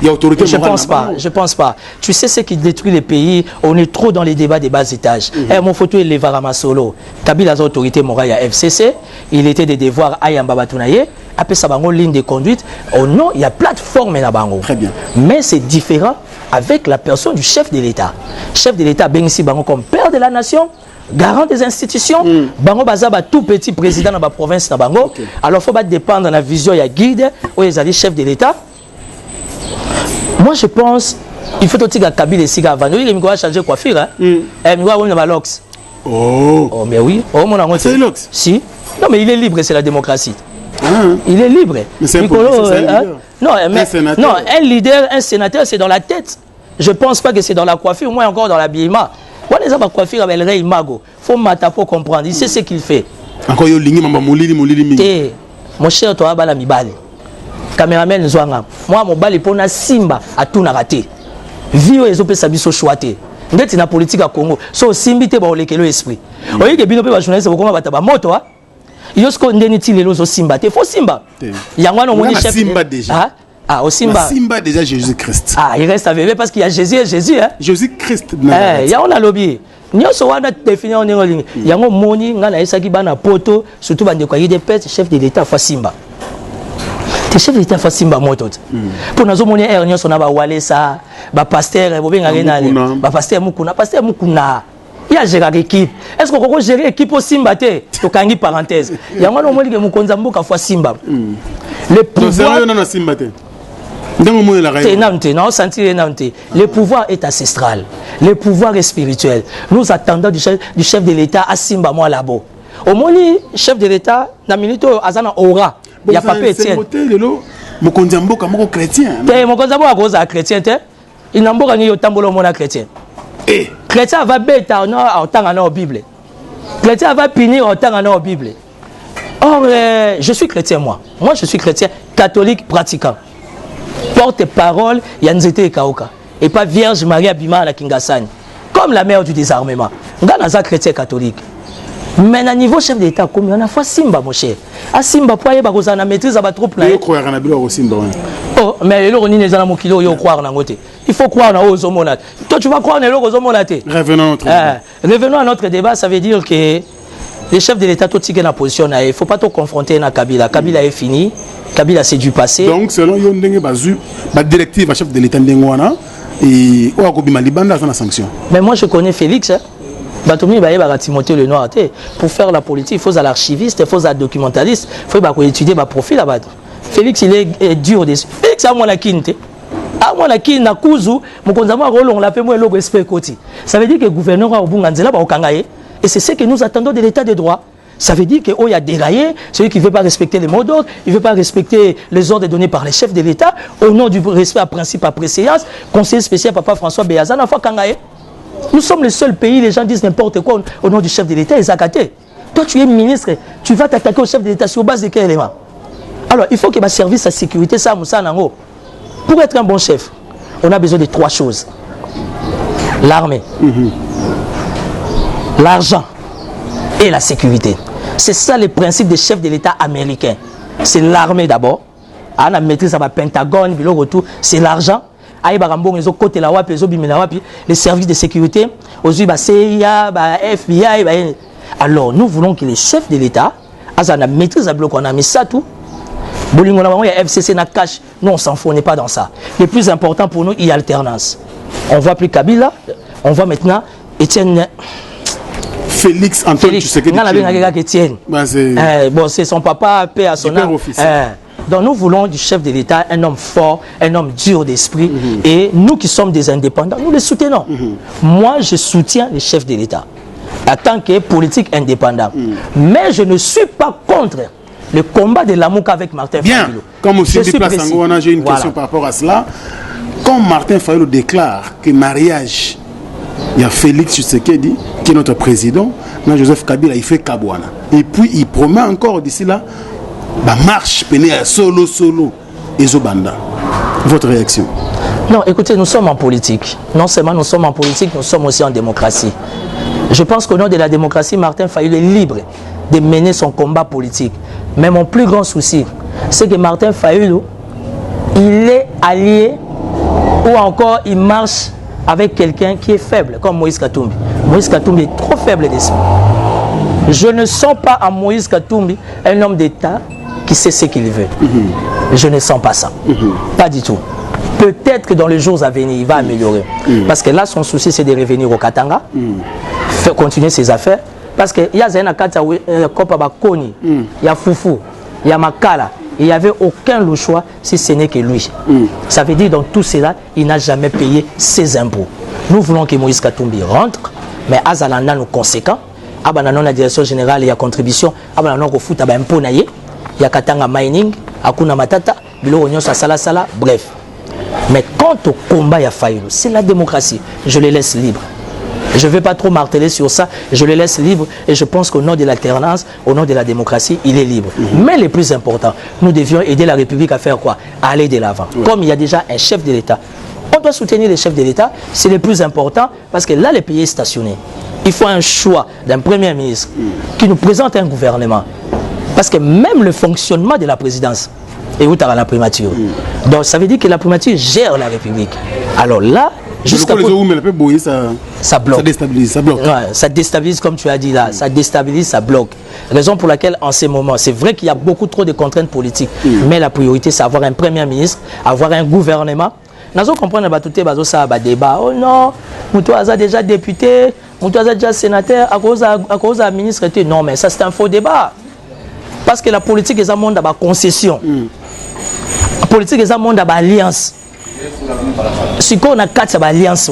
a autorité morale. Je pense pas. Tu sais ce qui détruit les pays, on est trop dans les débats des bas étages. Mon photo est Levarama Solo. Kabila a autorité morale, il y a FCC. Il était des devoirs à Yambabatunaye. Après ça, il ligne de conduite. Oh non, il y a plateforme là bango. Très bien. Mais c'est différent avec la personne du chef de l'État. Chef de l'État, ben ici, bango comme père de la nation. Garant des institutions, Bango Bazaba tout petit président dans la province de Bango. Alors il faut pas dépendre de la vision, il y a guide, ou ils allaient chef de l'État. Moi je pense, il faut aussi que Kabila ici avant. Il va changer de coiffure. Il va avoir un lox. Oh mais oui. C'est lox. Si. Non mais il est libre, c'est la démocratie. Il est libre. Mais c'est un leader. Non, un leader, un sénateur, c'est dans la tête. Je pense pas que c'est dans la coiffure, moins encore dans l'habillement. Il faut faut comprendre. Il sait ce qu'il fait. Encore mon cher, toi, caméraman, moi, mon bal est pour Simba à tout narraté. Vio et Zopé Sabiso choité. Ndeti na politique à Congo. So Simbi te ba olekelo esprit. Oyi ke bino pe ba journaliste ko ba taba moto ha. Yosko ndeni ti lelo zo Simba te fo Simba. Yangwa no moni chef Simba déjà. Au Simba. Simba déjà Jésus-Christ. Il reste avec parce qu'il y a Jésus et Jésus. Hein? Jésus-Christ. Il y a on a lobby. Nous sommes définis en ligne. Il y a un moni, on a essayé de poto, surtout dans des des pères, chef de l'État fa Simba. Te chef de l'État fa Simba moto. Pour nous moni ernion son aba walesa, ba pasteur, bobenga renale, ba pasteur mukuna. Il y a gérer l'équipe. Est-ce qu'on peut gérer l'équipe au Simba te? To kangi parenthèse. Il y a un moni que mukonza mboka fa Simba. Le pouvoir le pouvoir est ancestral, le pouvoir est spirituel. Nous attendons du chef de l'État à Simba moi là-bas. Au moins, chef de l'État, na milito azana aura. Il n'y a pas Étienne. Mokonzambo comme chrétien. Mokonzambo a cause chrétien. Il n'a pas gagné autant de monde chrétien. Chrétien va bêter autant en Bible. Chrétien va punir autant en Bible. Or, je suis chrétien moi. Moi, je suis chrétien catholique pratiquant. Porte-parole, Yanzete et Kaoka. Et pas Vierge Marie Abima à la Kingasani. Comme la mère du désarmement. On a un chrétien catholique. Mais à niveau chef d'État, comme il y en a fois Simba, mon cher. À Simba, pour y avoir une maîtrise à ma troupe. Il faut croire en Abilo au Simba. Oh, mais il faut croire en Ozomonat. Toi, tu vas croire en Ozomonat. Revenons à notre débat, ça veut dire que les chefs de l'État, tout ce qui est en position, il ne faut pas tout confronter à Kabila. Kabila est fini. Kabila, c'est du passé. Donc, selon Yondenge Bazu, la directive à chef de l'État Ndengwana, et Ouakobima Libanda a sanction. Mais moi, je connais Félix. Batoumi va Timothée le Noir. Pour faire la politique, il faut à l'archiviste, il faut à documentaliste, il faut étudier le profil là-bas. Félix, il est dur dessus. Félix, à moi la quinte. À moi la quinte, na kuzu, mon konzama on l'a fait moi logo esprit côté. Ça veut dire que le gouverneur a au Bunganzela ba okangaye. Et c'est ce que nous attendons de l'État de droit. Ça veut dire qu'il y a déraillé, celui qui ne veut pas respecter les mots d'ordre, il ne veut pas respecter les ordres donnés par les chefs de l'État, au nom du respect à principe à préséance, conseiller spécial Papa François Béazan, enfin Kangaye. Nous sommes le seul pays, les gens disent n'importe quoi au nom du chef de l'État, ils accatent. Toi, tu es ministre, tu vas t'attaquer au chef de l'État sur base de quel élément? Alors, il faut que ma service à sécurité, ça, Moussa Nango. Pour être un bon chef, on a besoin de 3 choses. L'armée, l'argent et la sécurité. C'est ça le principe des chefs de l'État américain. C'est l'armée d'abord. On a maîtrise à la Pentagone, puis le retour, c'est l'argent. Les services de sécurité, CIA, FBI, Alors, nous voulons que les chefs de l'État, Azana maîtrise à bloc, on a mis ça tout. Bolingo, il y a FCC, na cash. Nous, on s'en fout, on n'est pas dans ça. Le plus important pour nous, il y a alternance. On voit plus Kabila, on voit maintenant Étienne. Félix Antoine Tshisekedi. Bon, c'est son papa, paix à son âme. Donc nous voulons du chef de l'État un homme fort, un homme dur d'esprit. Et nous qui sommes des indépendants, nous les soutenons. Moi, je soutiens les chefs de l'État en tant que politique indépendant. Mais je ne suis pas contre le combat de l'Amouka avec Martin Fayulu. Bien, comme aussi j'ai une question par rapport à cela. Quand Martin Fayulu déclare que mariage, il y a Félix Tshisekedi, qui est notre président, mais Joseph Kabila, il fait Kabouana. Et puis il promet encore d'ici là, bah marche, pénère, solo, et Zobanda. Votre réaction? Non, écoutez, nous sommes en politique. Non seulement nous sommes en politique, nous sommes aussi en démocratie. Je pense qu'au nom de la démocratie, Martin Fayulu est libre de mener son combat politique. Mais mon plus grand souci, c'est que Martin Fayulu, il est allié ou encore il marche avec quelqu'un qui est faible, comme Moïse Katumbi. Moïse Katumbi est trop faible d'esprit. Je ne sens pas en Moïse Katumbi un homme d'État qui sait ce qu'il veut. Je ne sens pas ça. Pas du tout. Peut-être que dans les jours à venir, il va améliorer. Parce que là, son souci, c'est de revenir au Katanga, faire continuer ses affaires. Parce qu'il y a Zena Kata, Kopa Bakoni, il y a Foufou, il y a Makala. Il n'y avait aucun choix si ce n'est que lui. Ça veut dire dans tout cela, il n'a jamais payé ses impôts. Nous voulons que Moïse Katumbi rentre, mais Azalanda nous conséquent. Abanano la direction générale, il y a contribution. Abanano ko fout aba impôt naie. Il y a Katanga mining, Akuna Matata, Bilo Onyo Sala Sala, bref. Mais quant au combat, il y a Fayulu, c'est la démocratie. Je les laisse libres. Je ne vais pas trop marteler sur ça, je le laisse libre et je pense qu'au nom de l'alternance, au nom de la démocratie, il est libre. Mais le plus important, nous devions aider la République à faire quoi? À aller de l'avant. Comme il y a déjà un chef de l'État, on doit soutenir les chefs de l'État, c'est le plus important parce que là, le pays est stationné. Il faut un choix d'un premier ministre qui nous présente un gouvernement. Parce que même le fonctionnement de la présidence est où à la primature. Donc ça veut dire que la primature gère la République. Alors là, jusqu'à ça bloque. Ça déstabilise, ça bloque. Ouais, ça déstabilise comme tu as dit là, ça déstabilise, ça bloque. Raison pour laquelle en ces moments, c'est vrai qu'il y a beaucoup trop de contraintes politiques, mais la priorité c'est avoir un premier ministre, avoir un gouvernement. Nous comprenons que ça va débat. Oh non, Moutou a déjà député, Moutou a déjà sénateur, à cause de ministre. Non, mais ça c'est un faux débat. Parce que la politique est un monde à concession. La politique est un monde à alliance. Si on a 4 alliances,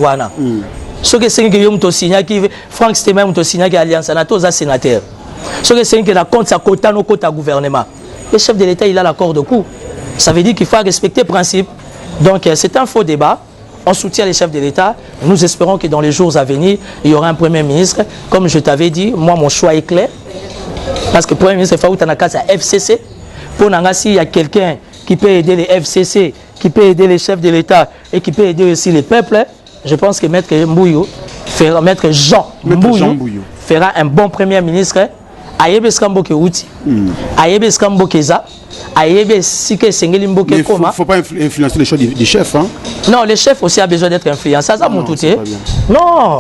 ce que c'est que Franck Stemmer a signé l'alliance, on a tous un sénateur. Ce que c'est que la compte, ça compte nos comptes à gouvernement. Le chef de l'État, il a l'accord de coup. Ça veut dire qu'il faut respecter le principe. Donc, c'est un faux débat. On soutient les chefs de l'État. Nous espérons que dans les jours à venir, il y aura un Premier ministre. Comme je t'avais dit, moi, mon choix est clair. Parce que le Premier ministre, il faut que tu FCC. Pour s'il y a quelqu'un qui peut aider les FCC, qui peut aider les chefs de l'État et qui peut aider aussi les peuples, je pense que Maître Jean Mbouyo fera un bon Premier ministre. Il ne faut pas influencer les choix du chef. Hein? Non, le chef aussi a besoin d'être influencé. Non,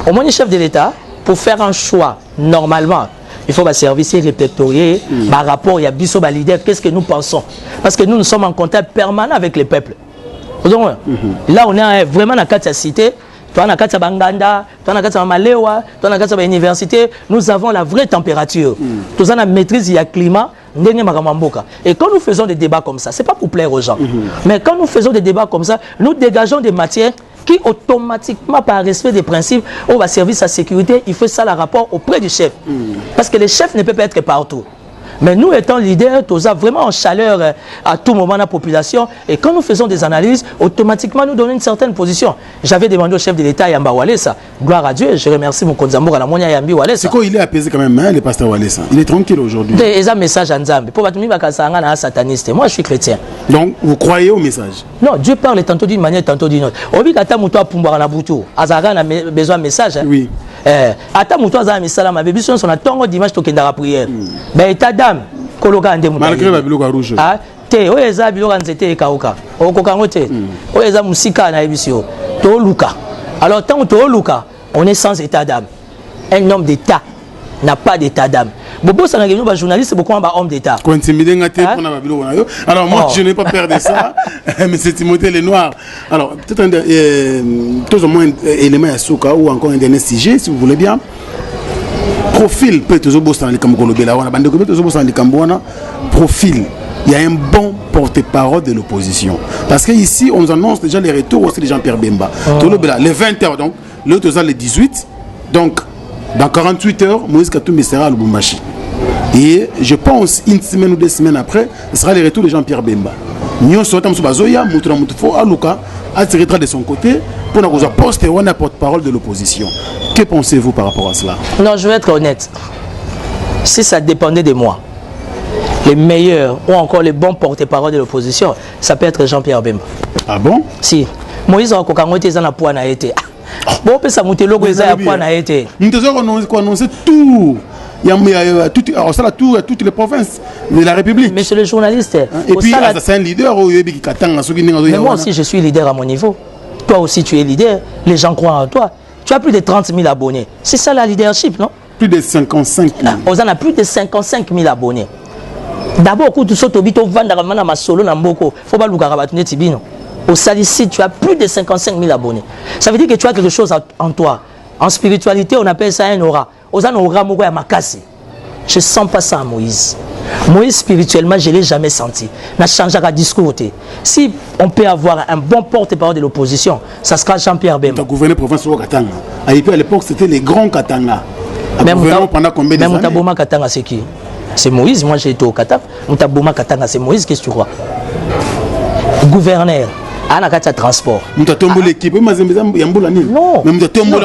au moins le chef de l'État, pour faire un choix, normalement, il faut service répertorié par rapport à Bisso leader. Qu'est-ce que nous pensons? Parce que nous sommes en contact permanent avec les peuples. Là, on est vraiment dans la cité. Toi, dans la Banganda, toi, dans la Malewa, toi, dans l'université, nous avons la vraie température. Nous avons la maîtrise du climat. Et quand nous faisons des débats comme ça, ce n'est pas pour plaire aux gens. Mais quand nous faisons des débats comme ça, nous dégageons des matières qui automatiquement, par respect des principes, on va servir sa sécurité, il faut ça le rapport auprès du chef. Parce que le chef ne peut pas être partout. Mais nous étant leaders, nous avons vraiment en chaleur à tout moment dans la population. Et quand nous faisons des analyses, automatiquement nous donnons une certaine position. J'avais demandé au chef de l'État, Yamba Walesa, gloire à Dieu, je remercie mon Konzambour à la Monia Yambi Walesa. C'est quoi, il est apaisé quand même, hein, le pasteur Walesa? Il est tranquille aujourd'hui. Il y a un message à Nzambe. Pour battre un sataniste. Moi, je suis chrétien. Donc, vous croyez au message? Non, Dieu parle tantôt d'une manière, tantôt d'une autre. On vit qu'à Moutoua Pumbara Nabutu, Azara a besoin de message. Oui. Ata Moutoua Azara Messala, ma bébé, son a tant dimanche, tu as prière. Ben, ta dame. Malgré la biloga rouge. Ah, te oeza biloga nzete ekauka. Okokango te. Oeza musika na ebisio. To luka. Alors tant to luka, on est sans état d'âme. Un homme d'état n'a pas d'état d'âme. Bobo ça n'a journaliste beaucoup un homme d'état. Alors moi je n'ai pas peur de ça, mais c'est Timothée Lenoir. Alors peut-être tout au moins élément à Souka ou encore un dernier sujet si vous voulez bien. Profil peut-être profil. Il y a un bon porte-parole de l'opposition. Parce qu'ici, on nous annonce déjà les retours aussi de Jean-Pierre Bemba. Les 20 heures, donc, l'autre les 18. Donc, dans 48 heures, Moïse Katumbi sera à Lubumbashi. Et je pense, une semaine ou 2 semaines après, ce sera le retour de Jean-Pierre Bemba. Nous sommes à tirer de son côté pour nous poster un porte-parole de l'opposition. Que pensez-vous par rapport à cela? Non, je vais être honnête. Si ça dépendait de moi, les meilleurs ou encore les bons porte-parole de l'opposition, ça peut être Jean-Pierre Bemba. Ah bon? Si. Moïse a annoncé ça na été. Bon, peut ça monter logo ça na été. Nous avons annoncé tout. Il y a toutes les provinces de la République. Monsieur le journaliste. Et puis, c'est un leader. Mais moi aussi, je suis leader à mon niveau. Toi aussi, tu es leader. Les gens croient en toi. Tu as plus de 30 000 abonnés. C'est ça la leadership, non? Plus de 55 000. On a plus de 55 000 abonnés. D'abord, quand tu sautes au bito, vendamana ma solo n'amboko, faut pas l'ougarabatuner tibino. Au Salici, tu as plus de 55 000 abonnés. Ça veut dire que tu as quelque chose en toi. En spiritualité, on appelle ça un aura. Aux aura moko ya makasi. Je sens pas ça à Moïse. Moïse, spirituellement, je ne l'ai jamais senti. N'a changé à discours. Si on peut avoir un bon porte-parole de l'opposition, ça sera Jean-Pierre Bemba. Tu as gouverné la province de Katanga. À l'époque, c'était les grands Katanga. Même pendant combien d'années? Moutabouma Katanga, c'est qui? C'est Moïse. Moi, j'ai été au Qatar. Moutabouma Katanga, c'est Moïse. Qu'est-ce que tu crois? Gouverneur. Anakata transport. Mutatombo l'équipe, mais non. Mais Mutatombo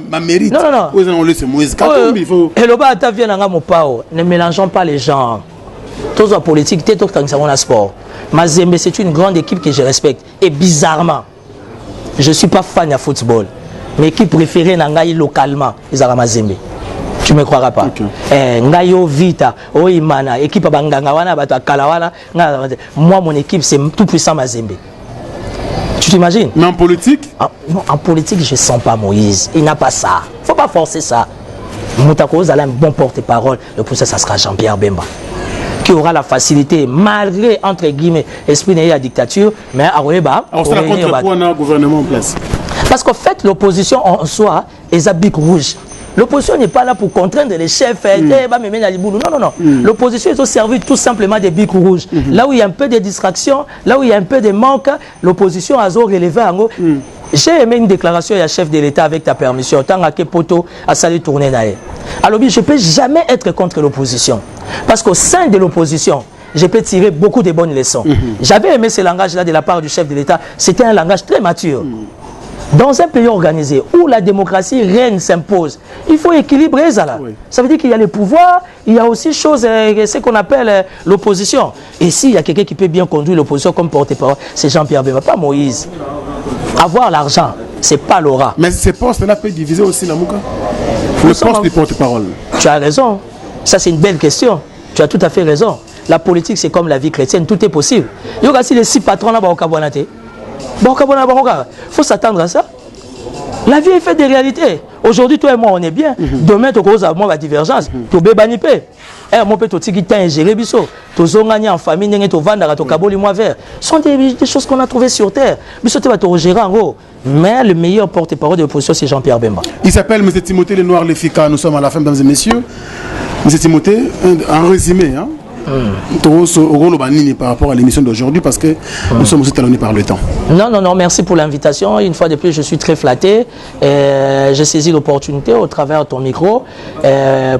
ma mérite. Non. C'est Moïse Katumbi. Et le bas ta vient en Mopao. Ne mélangeons pas les gens. Tous en politique, t'es tout en sport. Mazembe, c'est une grande équipe que je respecte. Et bizarrement, je ne suis pas fan de football. Mais équipe préférée Nangaï localement, ils ont Mazembe. Tu ne me croiras pas. Ngayo Vita, Oimana, équipe à Bangangawana, Kalawana. Moi, mon équipe, c'est tout puissant Mazembe. Tu t'imagines? Mais en politique? Non, en politique, je ne sens pas Moïse. Il n'a pas ça. Il ne faut pas forcer ça. Moutakouz a un bon porte-parole. Le pour ça sera Jean-Pierre Bemba. Qui aura la facilité, malgré, entre guillemets, esprit de la dictature, mais à Ouéba. Alors, c'est la contre quoi un gouvernement en place? Parce qu'en fait, l'opposition en soi est à bic rouge. L'opposition n'est pas là pour contraindre les chefs. Non. L'opposition est au service tout simplement des bics rouges. Là où il y a un peu de distraction, là où il y a un peu de manque, l'opposition a relevé en haut. J'ai aimé une déclaration du chef de l'État avec ta permission. Tant que Poto a salé tourner d'ailleurs. Alors, je ne peux jamais être contre l'opposition. Parce qu'au sein de l'opposition, je peux tirer beaucoup de bonnes leçons. J'avais aimé ce langage-là de la part du chef de l'État. C'était un langage très mature. Dans un pays organisé où la démocratie règne, s'impose, il faut équilibrer ça là. Oui. Ça veut dire qu'il y a les pouvoirs, il y a aussi ce qu'on appelle l'opposition. Et s'il y a quelqu'un qui peut bien conduire l'opposition comme porte-parole, c'est Jean-Pierre Bemba, pas Moïse. Avoir l'argent, c'est pas l'aura. Mais ces postes-là peuvent diviser aussi la Mouka. Le poste du porte-parole. Tu as raison. Ça, c'est une belle question. Tu as tout à fait raison. La politique, c'est comme la vie chrétienne, tout est possible. Il y a aussi les 6 patrons là-bas au Kabouanaté. Il faut s'attendre à ça. La vie est faite de réalités. Aujourd'hui, toi et moi, on est bien. Demain, tu as moi la divergence. Tu as bébanipé. Mon père, tu as ingéré. Tu as en famille, tu as vendu, tu as kaboli moi vert. Ce sont des choses qu'on a trouvées sur terre. Tu as géré en gros. Mais le meilleur porte-parole de l'opposition, c'est Jean-Pierre Bemba. Il s'appelle M. Timothée Lenoir Lefika. Nous sommes à la fin, mesdames et messieurs. M. Timothée, en résumé, hein, par rapport à l'émission d'aujourd'hui parce que nous sommes aussi talonnés par le temps. Non, merci pour l'invitation. Une fois de plus, je suis très flatté. J'ai saisi l'opportunité au travers de ton micro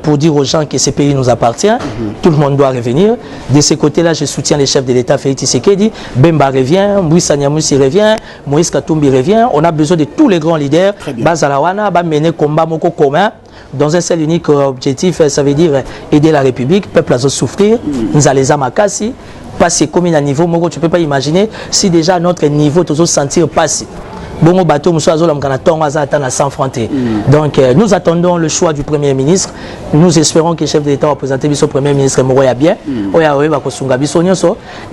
pour dire aux gens que ce pays nous appartient. Tout le monde doit revenir. De ce côté-là, je soutiens les chefs de l'État, Félix Tshisekedi. Bemba revient, Mbouissa Nyamousi revient, Moïse Katumbi revient. On a besoin de tous les grands leaders. Bazalawana, mener combat moko commun. Dans un seul unique objectif, ça veut dire aider la République, peuple à souffrir, nous allons les amakasi, passer comme à niveau, tu ne peux pas imaginer si déjà à notre niveau, tu vas sentir passer. Bon, bateau, nous donc, nous attendons le choix du Premier ministre. Nous espérons que le chef de l'État va présenter son Premier ministre Mouroya bien.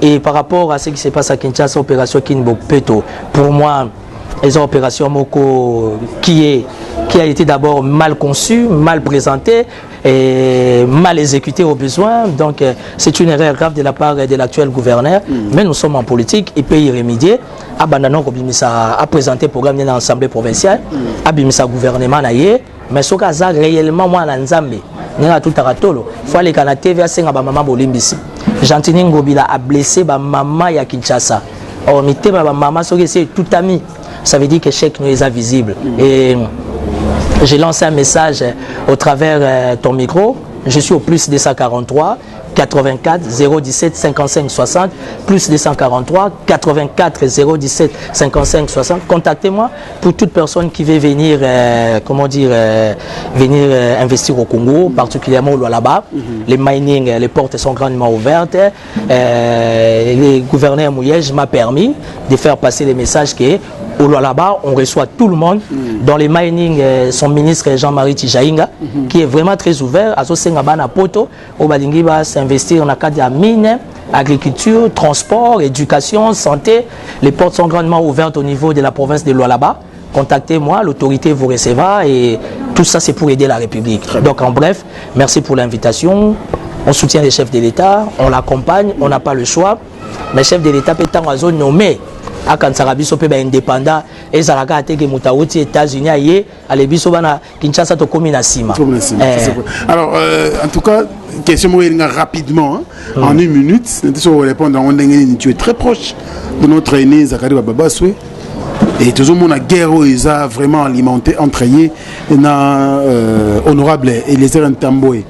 Et par rapport à ce qui se passe à Kinshasa, opération Kinbo Peto, pour moi, les opérations Moko qui qui a été d'abord mal conçu, mal présenté et mal exécuté au besoin. Donc c'est une erreur grave de la part de l'actuel gouverneur. Mais nous sommes en politique, il peut y remédier. Abandonnons à présenter le programme de l'Assemblée provinciale, Abimisa gouvernement naïe, mais ce cas réellement moi en Nzambe. Il faut aller à la TV à Senga maman Bolimbisi. Jantini Ngobila a blessé ma maman ya Kinshasa. Or mité ma maman c'est tout ami. Ça veut dire que chèque nous est visible. Et j'ai lancé un message au travers ton micro. Je suis au plus 243 84 017 55 60 plus 243 84 017 55 60. Contactez-moi pour toute personne qui veut venir venir investir au Congo, particulièrement au Lualaba. Les mining, les portes sont grandement ouvertes. Le gouverneur Mouyej m'a permis de faire passer les messages que au Lualaba, on reçoit tout le monde. Dans les mining, son ministre Jean-Marie Tijaïnga, qui est vraiment très ouvert. Azo Sengabana Poto, au Balingi va s'investir dans le cadre de la mine, agriculture, transport, éducation, santé. Les portes sont grandement ouvertes au niveau de la province de Lualaba. Contactez-moi, l'autorité vous recevra et tout ça c'est pour aider la République. Donc en bref, merci pour l'invitation. On soutient les chefs de l'État, on l'accompagne, on n'a pas le choix. Mais chef de l'État peut être en zone nommée. Quand Sarabiso peut être indépendant, et Zaraka a été aux États-Unis, à l'Ebiso bana Kinshasa to komi na sima. Alors, en tout cas, question rapidement, en une minute, nous répondre. Tu es très proche de notre aîné Zakari Bababaswe. Et tout le monde a guerre ils a vraiment alimenté, entraîné, honorable Eliezer Ntamboé.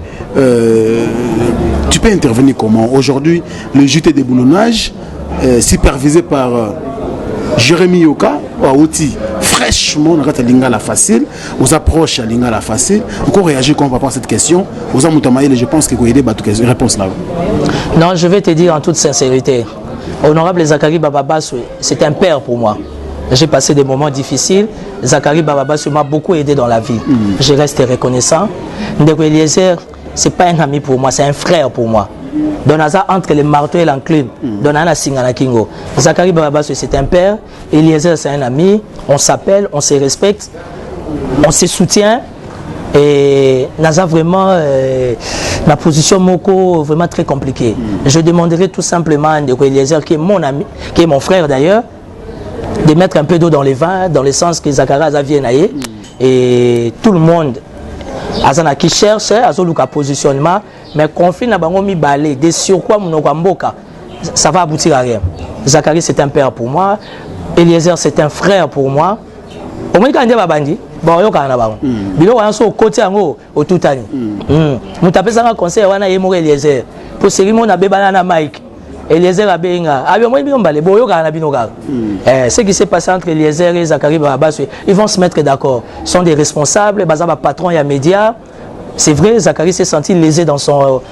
Tu peux intervenir comment? Aujourd'hui, le JT de boulonnage, supervisé par Jérémy Yoka, outil fraîchement, on a Lingala facile, aux approches à Lingala facile. Encore réagir quand on va prendre cette question. Aux Amoutamaïl, je pense qu'il y a des réponses là. Non, je vais te dire en toute sincérité. Honorable Zakari Bababaswe, c'est un père pour moi. J'ai passé des moments difficiles. Zakari Bababaswe m'a beaucoup aidé dans la vie. Je reste reconnaissant. Ndeko Eliezer, ce n'est pas un ami pour moi, c'est un frère pour moi. Donaza entre les marteaux et l'enclume. Donana Singana Kingo. Zakari Bababaswe, c'est un père. Eliezer, c'est un ami. On s'appelle, on se respecte, on se soutient. Et Naza vraiment ma position Moko vraiment très compliquée. Je demanderai tout simplement à Ndeko Eliezer, qui est mon ami, qui est mon frère d'ailleurs, de mettre un peu d'eau dans les vins, dans le sens que Zakara vient naïe. Et tout le monde Azana qui cherche Azoluka positionnement, mais conflit na bango mi balé de sur quoi Monokamboka, ça va aboutir à rien. Zakari c'est un père pour moi, Eliezer c'est un frère pour moi. Au moins quand on dit babandi, bon yo kana bango. Bilo wana so côté ango au tutani. Mutapesa nga conseil wana yemo Eliezer. Pour cérémonie na bebana na Mike. Eliezer Abenga, ce qui s'est passé entre Eliezer et Zakari Bababaswe, ils vont se mettre d'accord. Ils sont des responsables, Bazaba patron et médias. C'est vrai, Zakari s'est senti lésé dans son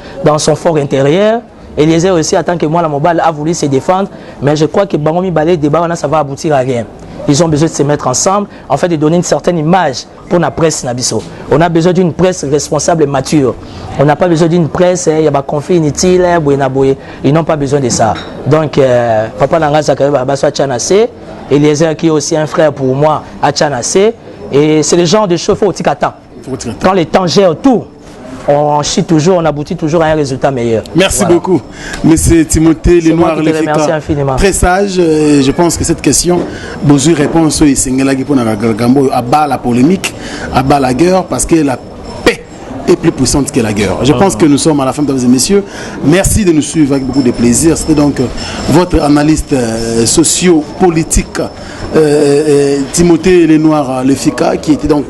fort intérieur. Eliezer aussi, en tant que moi, la mobile a voulu se défendre. Mais je crois que Bangomi Balé, débat, ça va aboutir à rien. Ils ont besoin de se mettre ensemble, en fait, de donner une certaine image pour la presse Nabiso. On a besoin d'une presse responsable et mature. On n'a pas besoin d'une presse, il y a des conflits inutiles, ils n'ont pas besoin de ça. Donc, Papa Nanga Zakari Bababaswe à Tchanase, Eliezer qui est aussi un frère pour moi à Tchanase, et c'est le genre de choses au Tikatan. Quand les temps gèrent tout, on chie toujours, on aboutit toujours à un résultat meilleur. Merci beaucoup, Monsieur Timothée Lenoir Lefika, très sage. Je pense que cette question, besoin de réponse, à bas la polémique, à bas la guerre, parce que la paix est plus puissante que la guerre. Je pense que nous sommes à la fin, mesdames et messieurs. Merci de nous suivre avec beaucoup de plaisir. C'était donc votre analyste socio-politique, Timothée Lenoir Lefika, qui était donc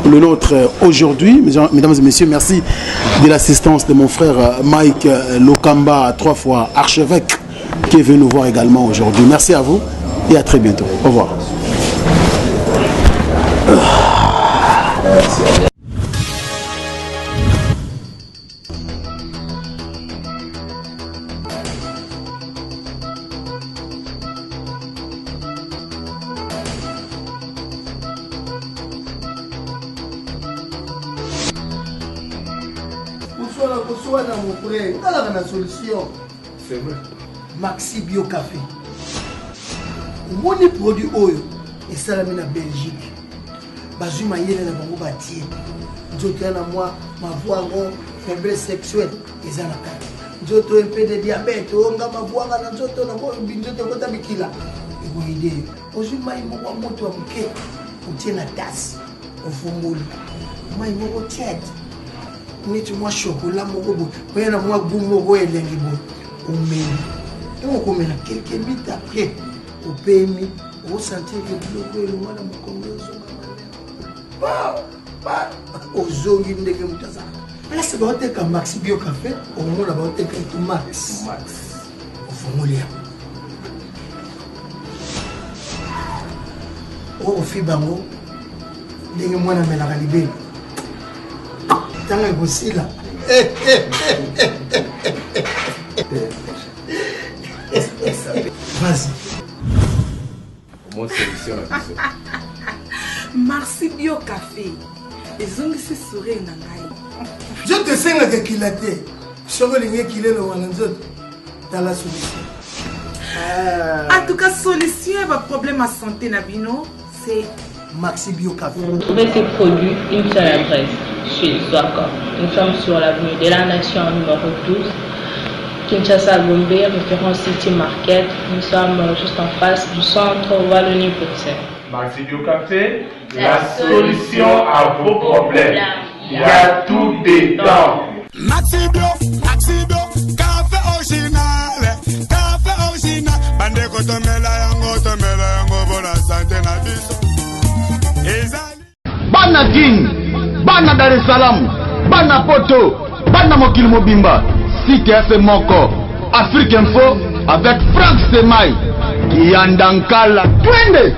le nôtre aujourd'hui. Mesdames et messieurs, merci de l'assistance de mon frère Mike Lokamba, 3 fois archevêque, qui est venu nous voir également aujourd'hui. Merci à vous et à très bientôt. Au revoir. Solution. C'est vrai. Maxi Bio Café. Mon produit oyo et ça la Belgique. bazwi mayele na bango batie nzoto na moi ma voix ngo faiblesse sexuelle eza na kati nzoto un peu de diabète onga ma voix na nzoto na ngo binzoto kota bikila ikoide ozwi mai moko moto amuke utie na tasse ofunguli mai moko tiède neti mwa chocolat moko boye oya na mwa goût moko elengi boye omeli ntango okomela quelques minutes après opemi osentir ke biloko elongwa na mokongo ozonga ozongi ndenge moto azalaka place baoteka maxi bio café omona baoteka etu max ofungoli yango ofi bango ndenge mwana amelaka libeli ntango ekosila vas-y Merci Bio Café. ezongisi sourire na ngai nzoto esengaka kila te soko olingi ekilelo wana nzoto tala solution. En tout cas, solution à votre problème à santé Nabino, c'est Maxi Bio Café. Vous trouvez ces produits, une seule adresse, chez Swakop. Nous sommes sur l'avenue de la Nation numéro 12, Kinshasa Gombe, référence City Market. Nous sommes juste en face du centre Wallonie-Bruxelles. Maxi Bio Café, la solution à vos problèmes. Il y a tout dedans. Maxi Bio, café original, bande kotomela yango bona santé na biso. Bana King, Bana Dar es Salaam, Bana Poto, Bana Mokil Mobimba, Cité FM Moko, Afrique Info avec Franck Semai, Yandankala, Twende.